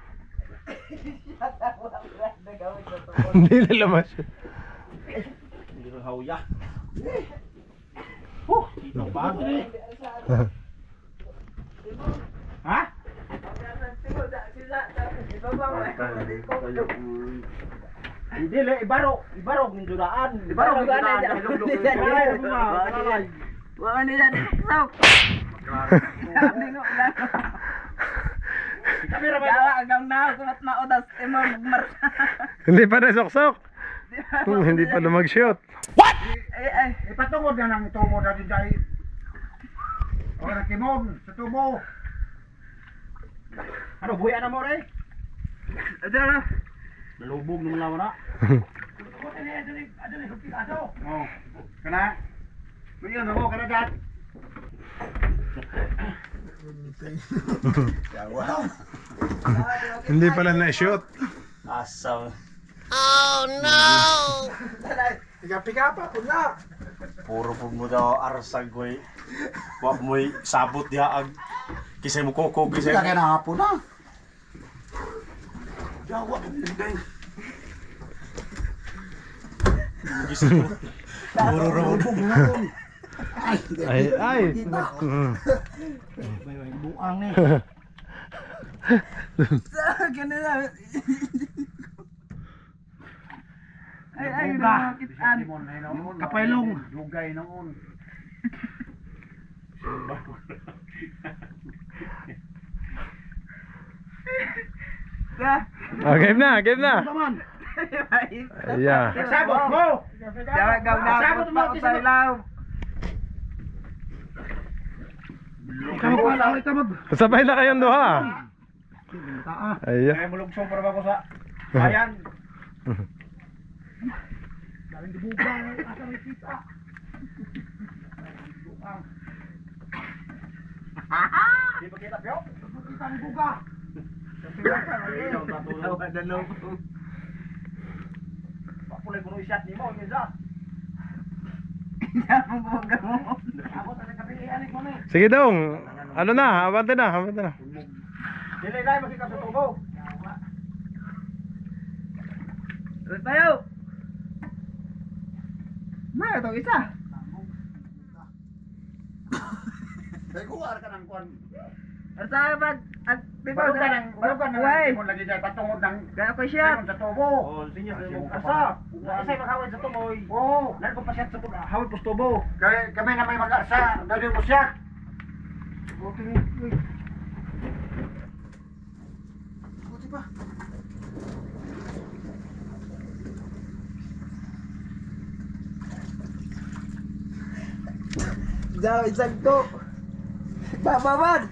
Hindi na lamas. Hindi rin hawya. Ito ba? Ha? Hindi le, ibarok ng juraan. Ibarok ng juraan. Wala nila sok. Dawa agang na kunat maudas imong marsa. Hindi pa na sok-sok. Hindi pa na mag-shoot. Ay Ipatungod na ng tubo na din dahil. O na kimon sa tubo. Ano buhay na mo re? adra na. Nalubog naman lang na. O. Kana? Ngayon ako kana dat. Hindi pala na-shoot. Asam. Piga-piga pa pud na. Puro po mo daw arsag ko'y. Wag mo'y sabot diha ag. Kisay mo koko, kisay Kaya na hapon na. Jawa po nilagay. Gising mo. Puro raw. Ay. Buang ni. Ganun na. Ay nakitaan. Kapailong. Dugay noon. Game na. Yeah. Sabot mo. Dawa gaw na. Sabot mo Sa ilaw. Sabay na kayong duha. Ayan. Ay mulugsong para ba ko sa bayan. Di ba kita pyo? Kita ng buga. Pakulay ko no shot nimo minsa. Abot na kape anik mo ni. Sige dong. Ano na? Abante na. Dili dai makikap sa tubo. Uy payo. Ma to isa. Kaya kuwar ka ng kwan. Arsa bag at Barog ka ng Uy. timon lagi dyan. Patungod ng Gaya ko siya. timon sa tubo. Oh, sinya mo Asa? Isay maghawid sa tumoy. Oo. Nan ko pa siya sa tubo. Hawid po sa tubo. Kaya kami na may mag-asa. Dali mo siya. Buti pa. Daw isang to. Bababad.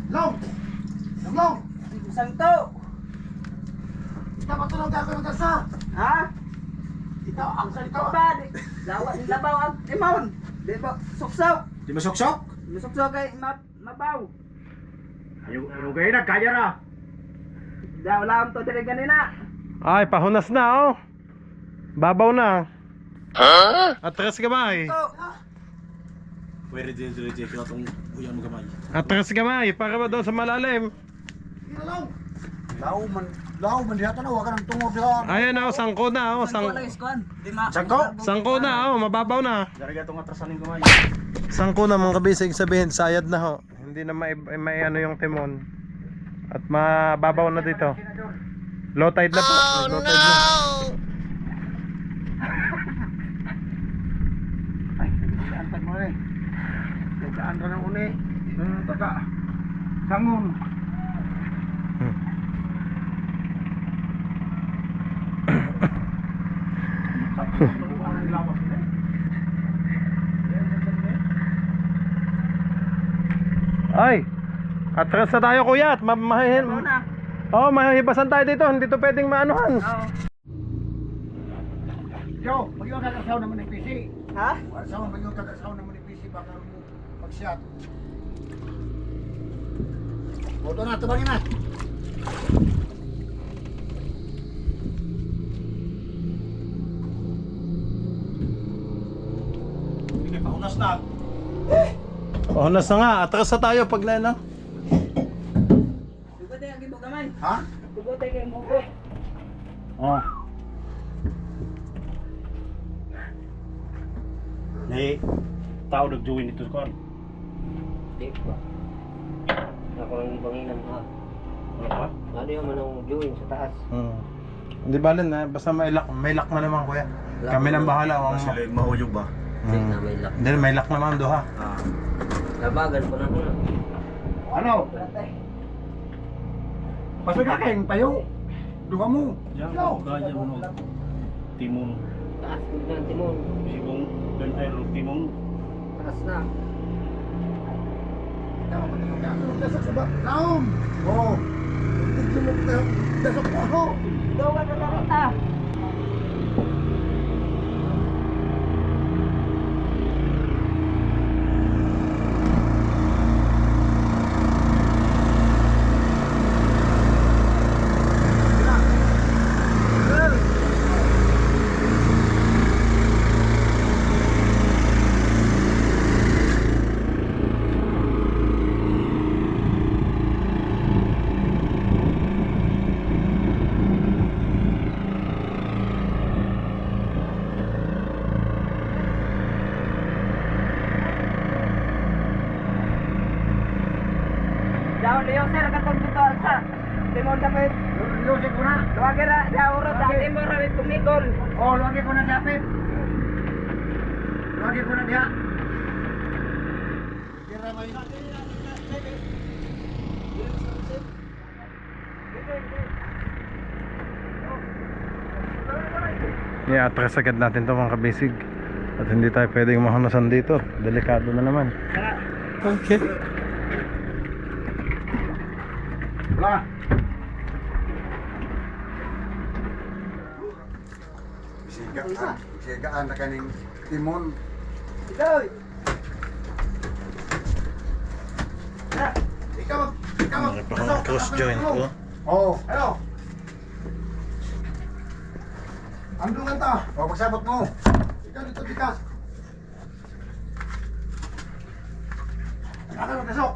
Long! Long! Isang to. Kita matulog ako mag-asa. Ha? Ikaw, ang salita. Bad. Dawa nila baw ang imon. Di ba suksok. Di mo sok-sok? Suksok kay mabaw. Ayo gay na kaya ra. Daw lang to dire ganina. Ay, pahunas na oh. Babaw na. Atras gamay. To. Pwede din kaya itong uyan mo gamay. Atras gamay. Para ba doon sa malalim? Ina long! Lao man diha tanaw ka ng tungod diha. Ayan na oh. Sangko na oh. Di ma. Sangko na oh. Mababaw na. Daraga itong atrasan ng gamay. Sangko na mga kabisig, sabihin sayad na ho. Hindi na may ano yung timon. At mababaw na dito. Low tide na po. Low tide na. Ay, antag mo rin. Nagkaan ka ng uni. Taga. Sangon. Ay! Atras na tayo kuya at mahihibasan tayo dito. Hindi to pwedeng maanuhan. Yo, mag-iwan ka kasaw naman ng PC. Ha? Kasaw, mag-iwan ka kasaw naman ng PC. Baka mo mag-shot. Boto na, tubangin na. Hindi paunas na. Onas na nga. Atras na tayo pag na. Tugot tayo ang gibog naman. Ha? Tugot tayo kay Moko. Oh. Nay, tao nag-join dito sa kan. Di ba? Ako lang banginan ha. Wala pa? Ano yung manong viewing sa taas? Hindi balin na. Basta may lock naman kuya. Kami lang bahala. Sila yung mahuyog ba? Na may lock. Hindi, may lock naman doha. Labagan ko na muna. Ano? Pasagakeng payo. Duha mo. Diyan, Yo. kaya mo. Timon. Taas ko na timon. Sibong dan air timon. Taas na. Dasok sa ba? Naom! Oo. Dasok mo ako. Daw ka na rita. Daw Leo sir katong dito sa timon dapat. Yosek ko na. Luwag ra daw ro dati mo ra mit tumigol. Oh, lagi ko na dapit. Lagi ko na diha. Kira may I-atras agad natin to mga kabisig. At hindi tayo pwedeng mahanusan dito. Delikado na naman. Okay. Wala. Sigaan na kaning timon. Ikaw. Ikaw. Cross joint ko. Oh, hello. Andungan ta. Oh, magsabot mo. Ikaw dito tikas. Ano pasok?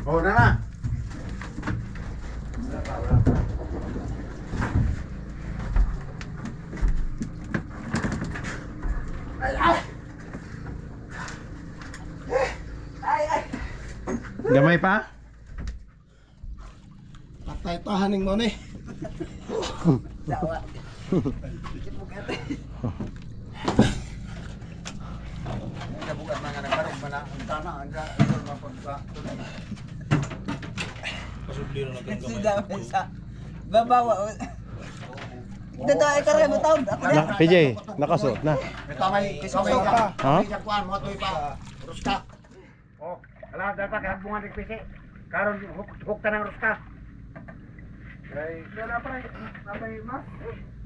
Oh, na. Gamay pa? Patay-tahaning mo ni. Dawa. Kabugat mga nagbarog mana ang tana anda idol mapagka. Pasubli na lang Si daw sa babawa. Dito ay kare mo taon. Ako na. PJ, nakasuot na. Ito may kisosok pa. Ha? Sa kuan mo toy pa. Ruska. Oh, ala dapat kay bunga ni pisi. Karon hukta ng ruska. Kay wala pa napay mas.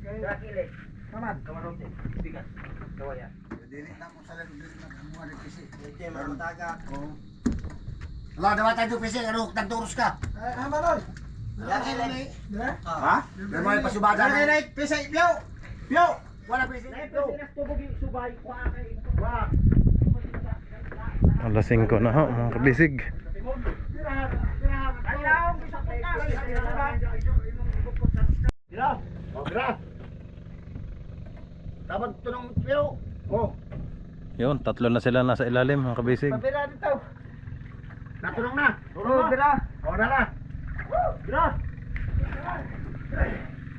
Kay dakile. Naman, kamarot. Bigas. Kawaya. Dili na mo sa dili na bunga ni pisi. Kay mataga. Oh. Ala dapat tayo pisi ano hukta ng ruska. Ay, malol. Dakile. Ha? Dili mo pasubada. Dili pisi piyo. Piyo. Wala pisi. Piyo. Wala. Alas 5 na ho mga kabisig. Tapos tunong pero. Oh, Yun, tatlo na sila nasa ilalim mga kabisig. Pabira dito. natulong na. Oo, bira. O na na. Bira.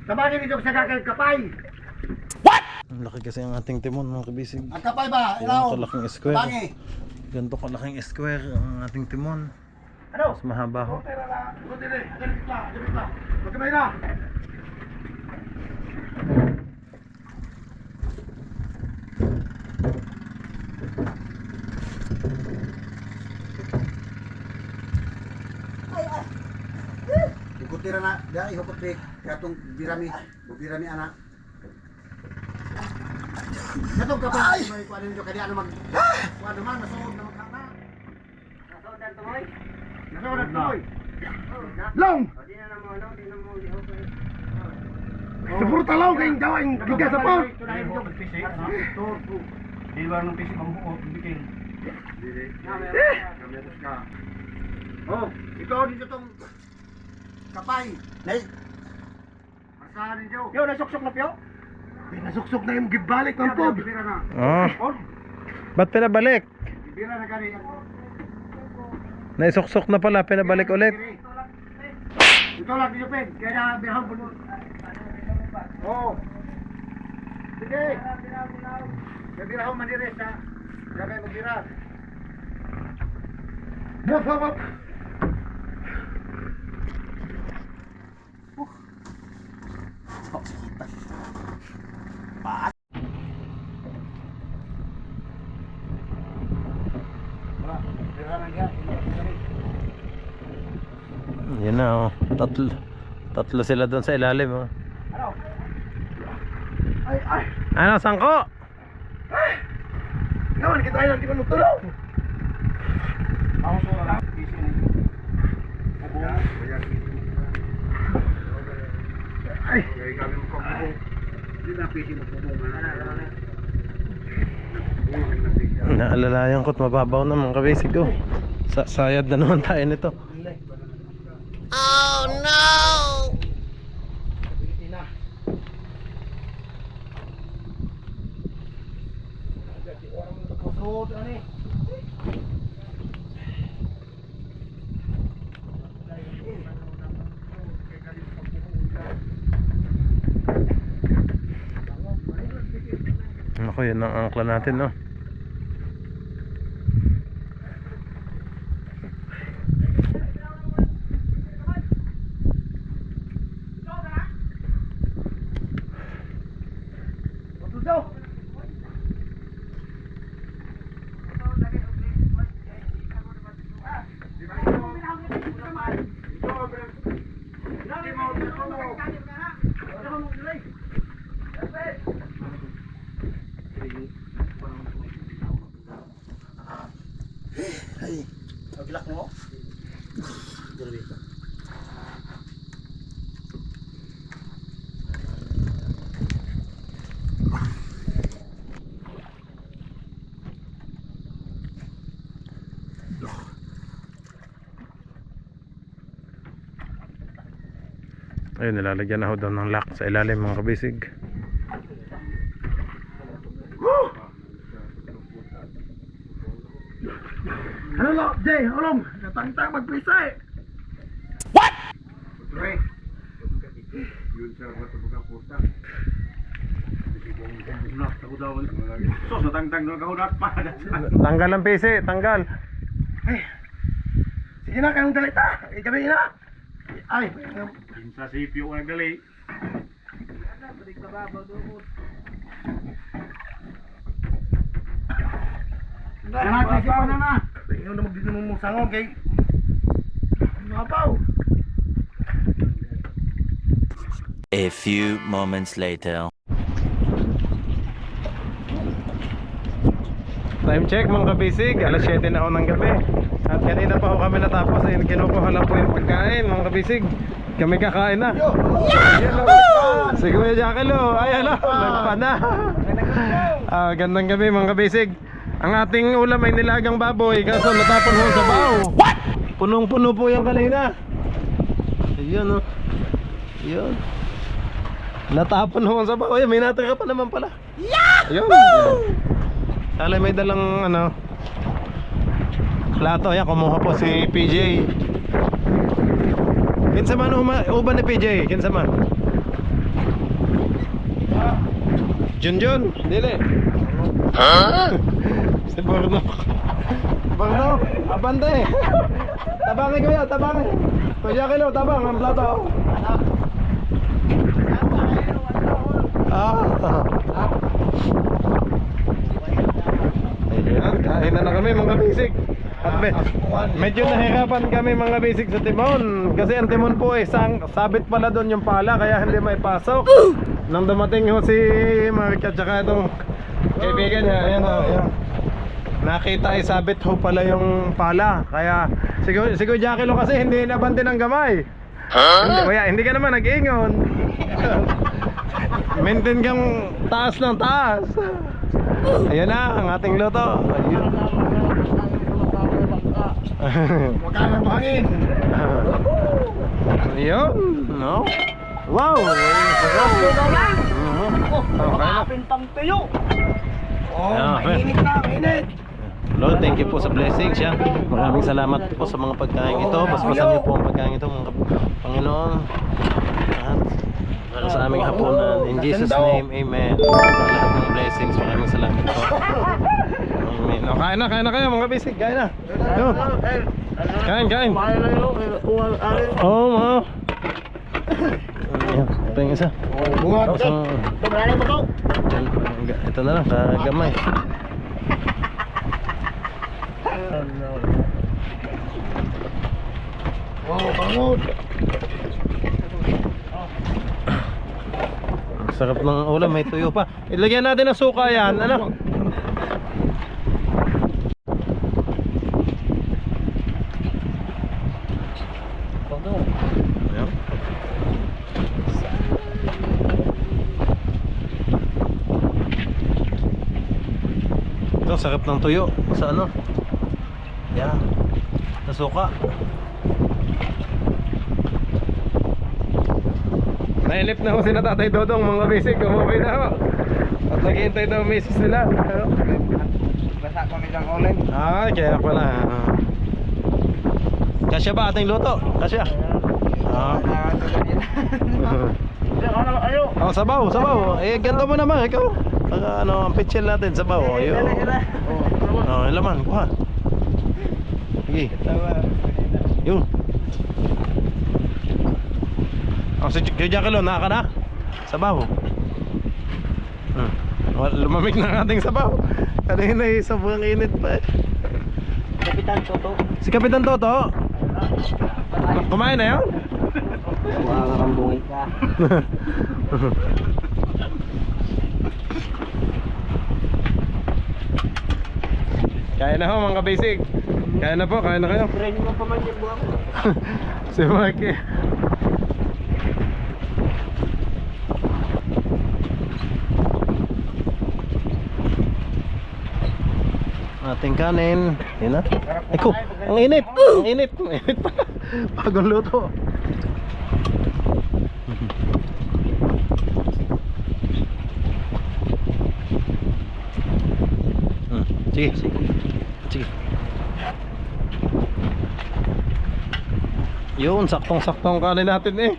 Tabagin nito sa kakay kapay. Ang laki kasi ang ating timon mga kabisig. Ang kapay ba? Ganito kalaking square. Bangi. Ganito kalaking square ang ating timon. Ano? Mas mahaba ho. Tira na. Dili. Dili pa. Magkamay na. Ikutira na, dia ihukot ni katong birami, birami anak. Katong kapay, may kuan ninyo kadi ano mag kuan naman masuod na magkana. Nasuod ang tumoy. Nasuod na tuloy. Long. Di na mo, no? Di na mo, di ako. Suporta lang kayong gawin gigas sa pot. Di ba nung pisi mabuot, bikin. Oh, ito dito tong kapay. Nay. Masahan ninyo. Yo, nasuksok na piyo. Nasuksok na yung gibalik ng pod. Bibira na. Oh. Ba't pinabalik? Bibira na gani. Naisuksok na pala, pinabalik ulit. Ito lang dito pen, kaya na bihang puno. Oh. Sige. Bibira ako maniris ha. Kaya magbira. Hop. Yun na oh. Tatlo sila doon sa ilalim oh. Ano? Ano, sangko? Naman kita ay hindi man magtulog. Ako sura lang, pisi ni. Ay, kami mo kong hindi na pisi mo Naalalayan ko't mababaw na mga kabisig ko. Sayad na naman tayo nito. Nasuod, ano eh. Ako, yun ang angkla natin no. Pagilak mo. Ayun, nilalagyan na ho daw ng lock sa ilalim mga kabisig. Ano lo, Jay, ulong, natang-tang magpisa eh. Pre. Yun sa mga tubugang puta. Sos, natangtang na kahunat pa. Tanggal ang PC, tanggal. Sige na, kayong dalita. Gabi na. Ay, Sa CPU ang nagdali. Naman, sige pa na na. Ikaw na magdito mong sangong kay... Mapaw. A few moments later. Time check mga kabisig, alas 7 na ako ng gabi. At kanina pa ako kami natapos, kinukuha lang po yung pagkain mga kabisig. Kami kakain na. Si Kuya Jackalo, ay ano, nagpa na. Gandang gabi mga kabisig. Ang ating ulam ay nilagang baboy, kaso natapon ho sa baw. Punong-puno po yung kanina. Ayun oh. Ayun. Natapon naman sa baho. Ayun, may natira pa naman pala. Ayun. Sali may dalang ano plato. Ayan, kumuha po si PJ. Kinsa man uban ni PJ? Kinsa man? Junjun, dili. Si Borno. Borno, abante. Tabangin ko yan, tabangin. Kuya Kilo, tabang ang plato. Ayan, kain na kami mga basic. At medyo nahirapan kami mga basic sa timon. Kasi ang timon po ay sabit pala doon yung pala, kaya hindi maipasok. Nang dumating ho si Mark at saka itong kaibigan niya, ayan o, ayan. Nakita ay sabit ho pala yung pala. Kaya siguro Jackie Lo kasi hindi nabante ng gamay. Hindi ka naman nag-ingon. Maintain kang taas ng taas. Ayan na ang ating luto. Ayun. Magkano ang hangin? Ayun, no? Wow! Sarap! Okay na. Pintang tuyo. Mainit na, mainit. Lord, thank you po sa blessings yan. Maraming salamat po sa mga pagkain ito. Basbasan niyo po ang pagkain ito, mga Panginoon. At para sa aming hapunan. In Jesus' name, amen. Sa lahat ng blessings, maraming salamat po. Amen. O, kain na kayo mga bisig. Kain na. Yun. Kain. Oo, mga. Ayan, ito yung isa. Bunga. Tumalalim mo to. Ito na lang, kagamay. Wow, bangod. Sarap ng ulam, may tuyo pa. Ilagyan natin ng suka yan, ano? Ayan. Ito, sarap ng tuyo. Sa ano? Yan. Sa suka. Nailip na ho sila Tatay Dodong mga basic. Umuwi na ho. At naghihintay daw misis nila. Basa kami ng ulan. Kaya pala. Kasya ba ating luto? Kasya. Ayo. Oh, sabaw. Eh, ganito mo naman, ikaw. Ang pitchel natin, sabaw. Ayun. Yung laman, kuha. Sige. Yun. Si Jackie Lo, naka na? Sabaw. Lumamig na ang ating sabaw. Kanina ay sobrang init pa eh. Kapitan Toto. Si Kapitan Toto. Kumain na yun? Makakambungin ka. Kaya na ho mga basic. Kaya na po, kaya na kayo. Tren mo pa man yung buwak. Si Mark eh. Ating kanin. Yan na. Ay ko, ang init. Ang init. Ang init pala. Bagong luto. Sige. Yun, saktong-saktong kanin natin eh.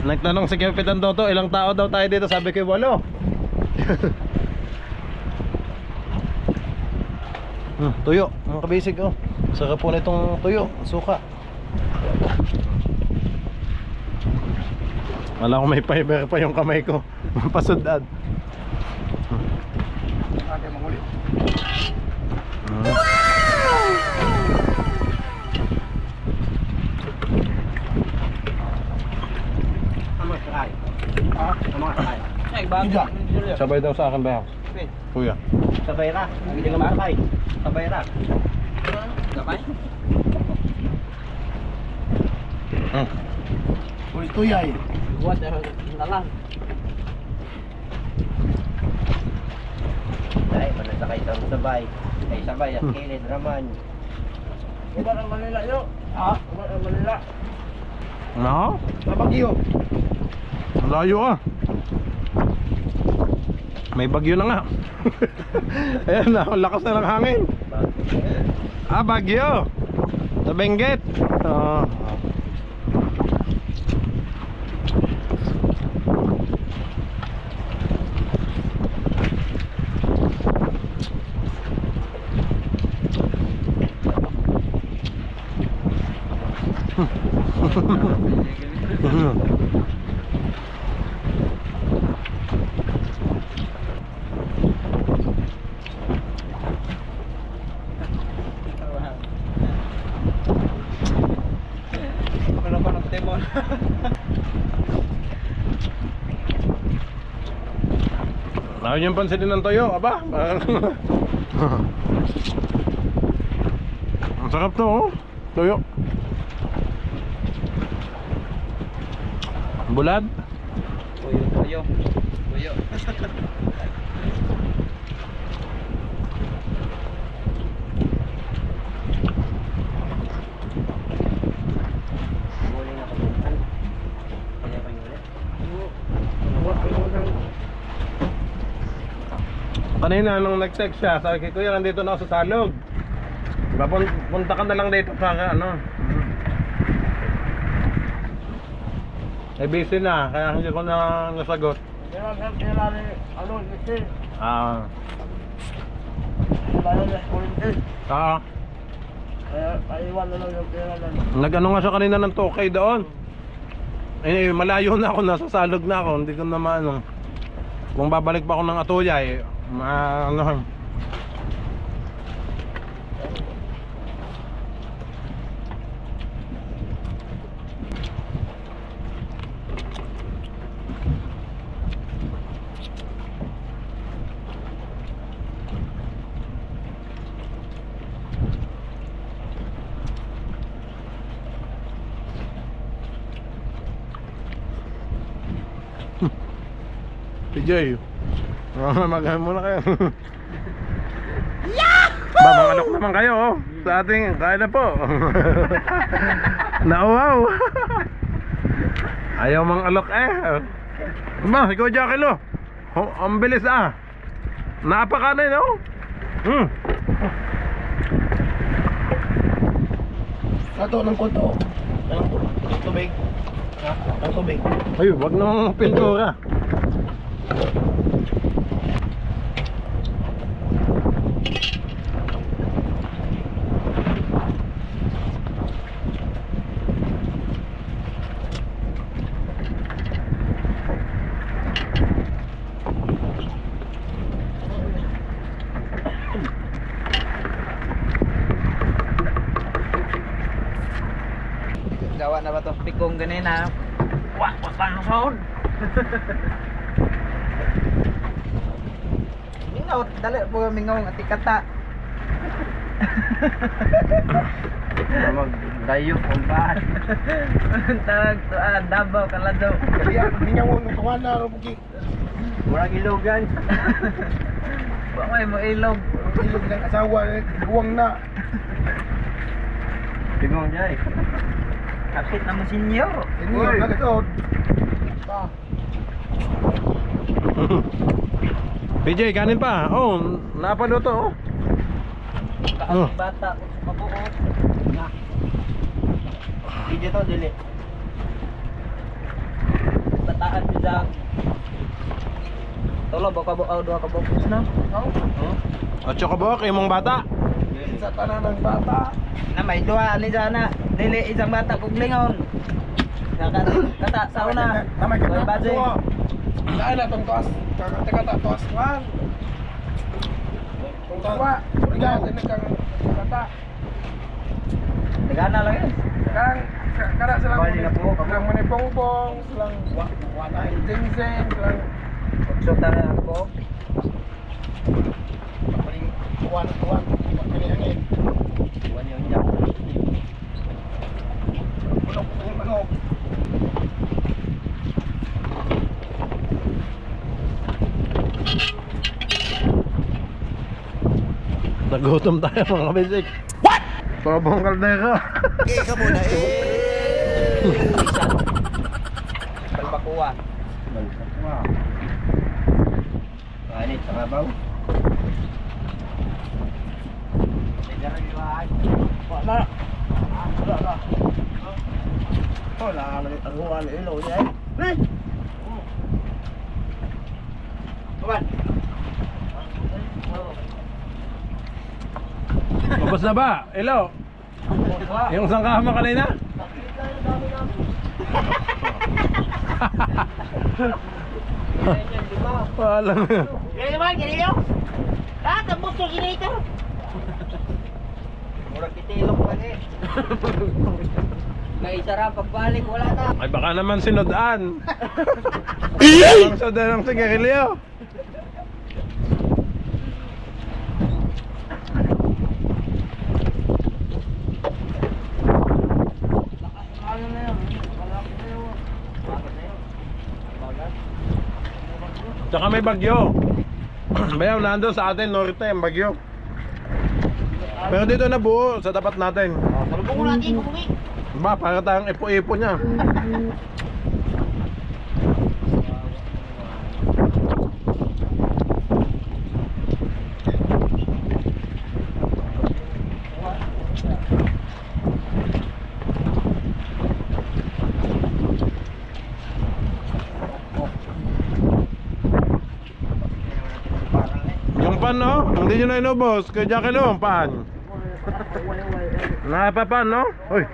Nagtanong si Kapitan Toto, ilang tao daw tayo dito? Sabi ko 8. Tuyo, mga kabisig oh. Sarap po na itong tuyo, suka. Wala ko may fiber pa yung kamay ko. Pasudad. Ate mangulit. Sabay daw sa akin ba yan? Kuya. Sabay ra. Hindi ka makakay. Sabay ra. Sabay? Ulit tuyay. Buat na lang. Dahil manasakay sa sabay. Ay sabay at kilid raman. Iba ang Manila yun. Ha? Iba ang Manila. No? Bagyo. Ang layo ah. May bagyo na nga. Ayan na, ang lakas na ng hangin. Ah, bagyo. Sa Benguet. Oo. Wala pa ng timon. Ayaw niyang pansinin ng toyo, aba. Ang sarap to, oh. Toyo. Bulad. Tuyo. Kanina nung nag-text siya, sabi kay Kuya, nandito na ako sa Salog. Diba, punta ka na lang dito para ano. Eh, busy na, kaya hindi ko na nasagot. Ah. Nag-ano nga siya kanina ng Tokay doon. Eh, malayo na ako, nasa Salog na ako, hindi ko na maano. Kung babalik pa ako ng Atuyay, ano. PJ, magahan muna kayo. Ba, mangalok naman kayo, oh. Sa ating, kaya na po. Nauwaw. Ayaw mang alok eh. Ba, ikaw Jackie lo. Oh, ang bilis ah. Napakanin, oh. Sato ng konto. Ang tubig. Ang tubig. Ay, wag namang pintura. Gawa na ba to? Pikong ganina. Wah, patang sound. Mingaw, dali po mingaw ng atikata. Magdayo kung bahan. Tag to Davao Kalado. Kaya mingaw ng tuwan na rubuki. Murag ilogan. Wa may mo ilog. Ilog ng asawa, buwang na. Tingong jay. Kapit na mo senyor. Inyo na ito. PJ, kanin pa. Oh, napaluto, oh. Kaang bata mabuo. Na. Hindi to dili. Bataan bisa. Tolo baka buaw duha ka bukos na. O, chokobok, imong bata. Sa tanan ng bata. Na may duha ni sana. Dili isang bata kog lingon. Kata sa una. Tamay ka na. Badge. Daan na tong tuas. Kata tuas man. Kung tawa, urigaw ini kang kata. Tegana lang yun. Kada silang Bali na po, silang manipong-pong, silang wala ginseng, silang Pagsuta na ako. paling tuwan-tuwan, magkani-angin. Buwan yung jack. Manok. Nagutom tayo mga kabisik. What? Probong kaldero. Okay ka muna eh. Balbakuwa. Kainit sa kabaw. Wala. Wala naman ang huwan ilaw niya. Ren! Kawan! Tapos na ba? Hello? Yung sangkama kanina? Wala na. Gini naman, gini nyo? Ah, tambos yung gini ito. Murag kitilok lang eh. May sarap pagbalik, wala na. Ay baka naman sinodaan. Ang soda ng sigarilyo. Ano na yun? Wala ko na yun. Bakit na yun? Bagat? Tsaka may bagyo. Bayaw, nandun sa atin, norte, ang bagyo. Pero dito na buo, sa tapat natin. Salubong mo natin, bumi. Ba, para tayong ipo-ipo niya. Yung pan, no? Hindi nyo na inubos. Kay Jackie Lo, ang pan. Napapan, no? Uy.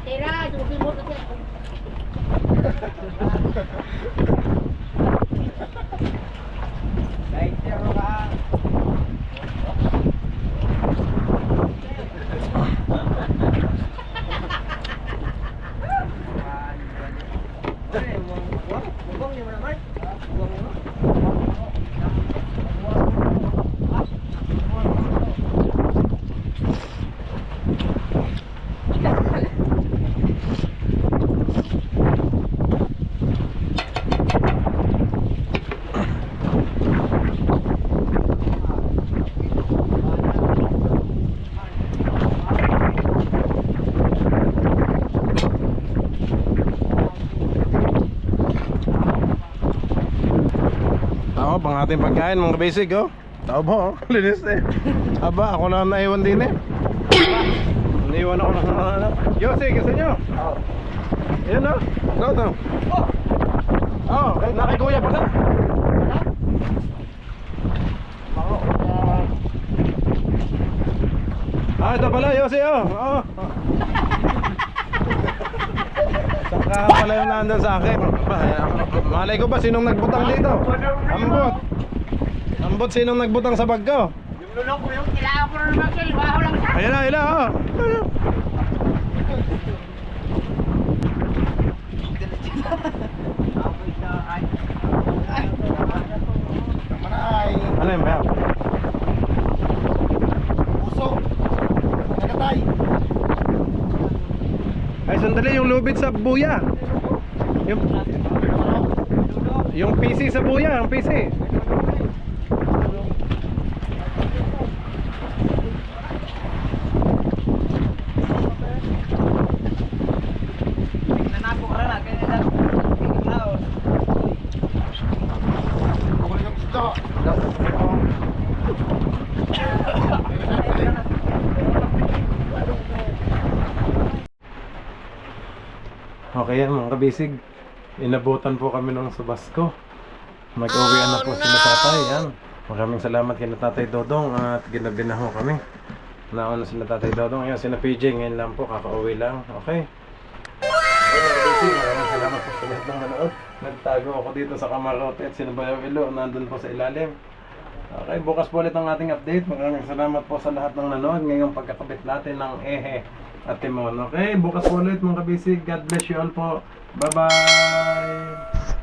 Tira, susi mo kasi. Kahit zero ka. Ako, pang ating pagkain, mga basic, oh. Tao ba, oh. Linis eh. Aba, ako na naiwan din eh. Naiwan ako ng mga anak. Yossi, kasi nyo. Yan, oh. Go, to. Oh, nakikuya pa na. Ah, ito pala, Yossi, oh. Oh. Saka pala yung nandun sa akin. Malay ko ba sinong nagbutang dito? Ambot. Ambot, sinong nagbutang sa bag ko? Yung lulong ko yung kailangan ko na naman kayo. Baho lang siya. Ayan na, ayan na, oh. Ano yun ba? Puso. Nagatay. Ay, sandali, yung lubid sa buya. Yung PC sa buya, yung PC. Nanako ka na, kaya lang. Kikitlaon. Bukol yung gusto. Okay yan mga kabisig. Inabutan po kami ng Subasco. Mag-uwian na po sila tatay. Yan. Maraming salamat kay Tatay Dodong at ginabi na ho kami. Nauna sila Tatay Dodong. Ngayon sila PJ. Ngayon lang po, kakauwi lang. Okay. Okay mga kabisig, maraming salamat po Sa lahat ng nanood, nagtago ako dito sa Kamarote at Sinabayaw Ilo, nandun po sa ilalim. Okay, bukas po ulit ang ating update. Maraming salamat po sa lahat ng nanood ngayong pagkakabit natin ng ehe at timon. Okay, bukas po ulit mga kabisig. God bless you all po. Bye-bye!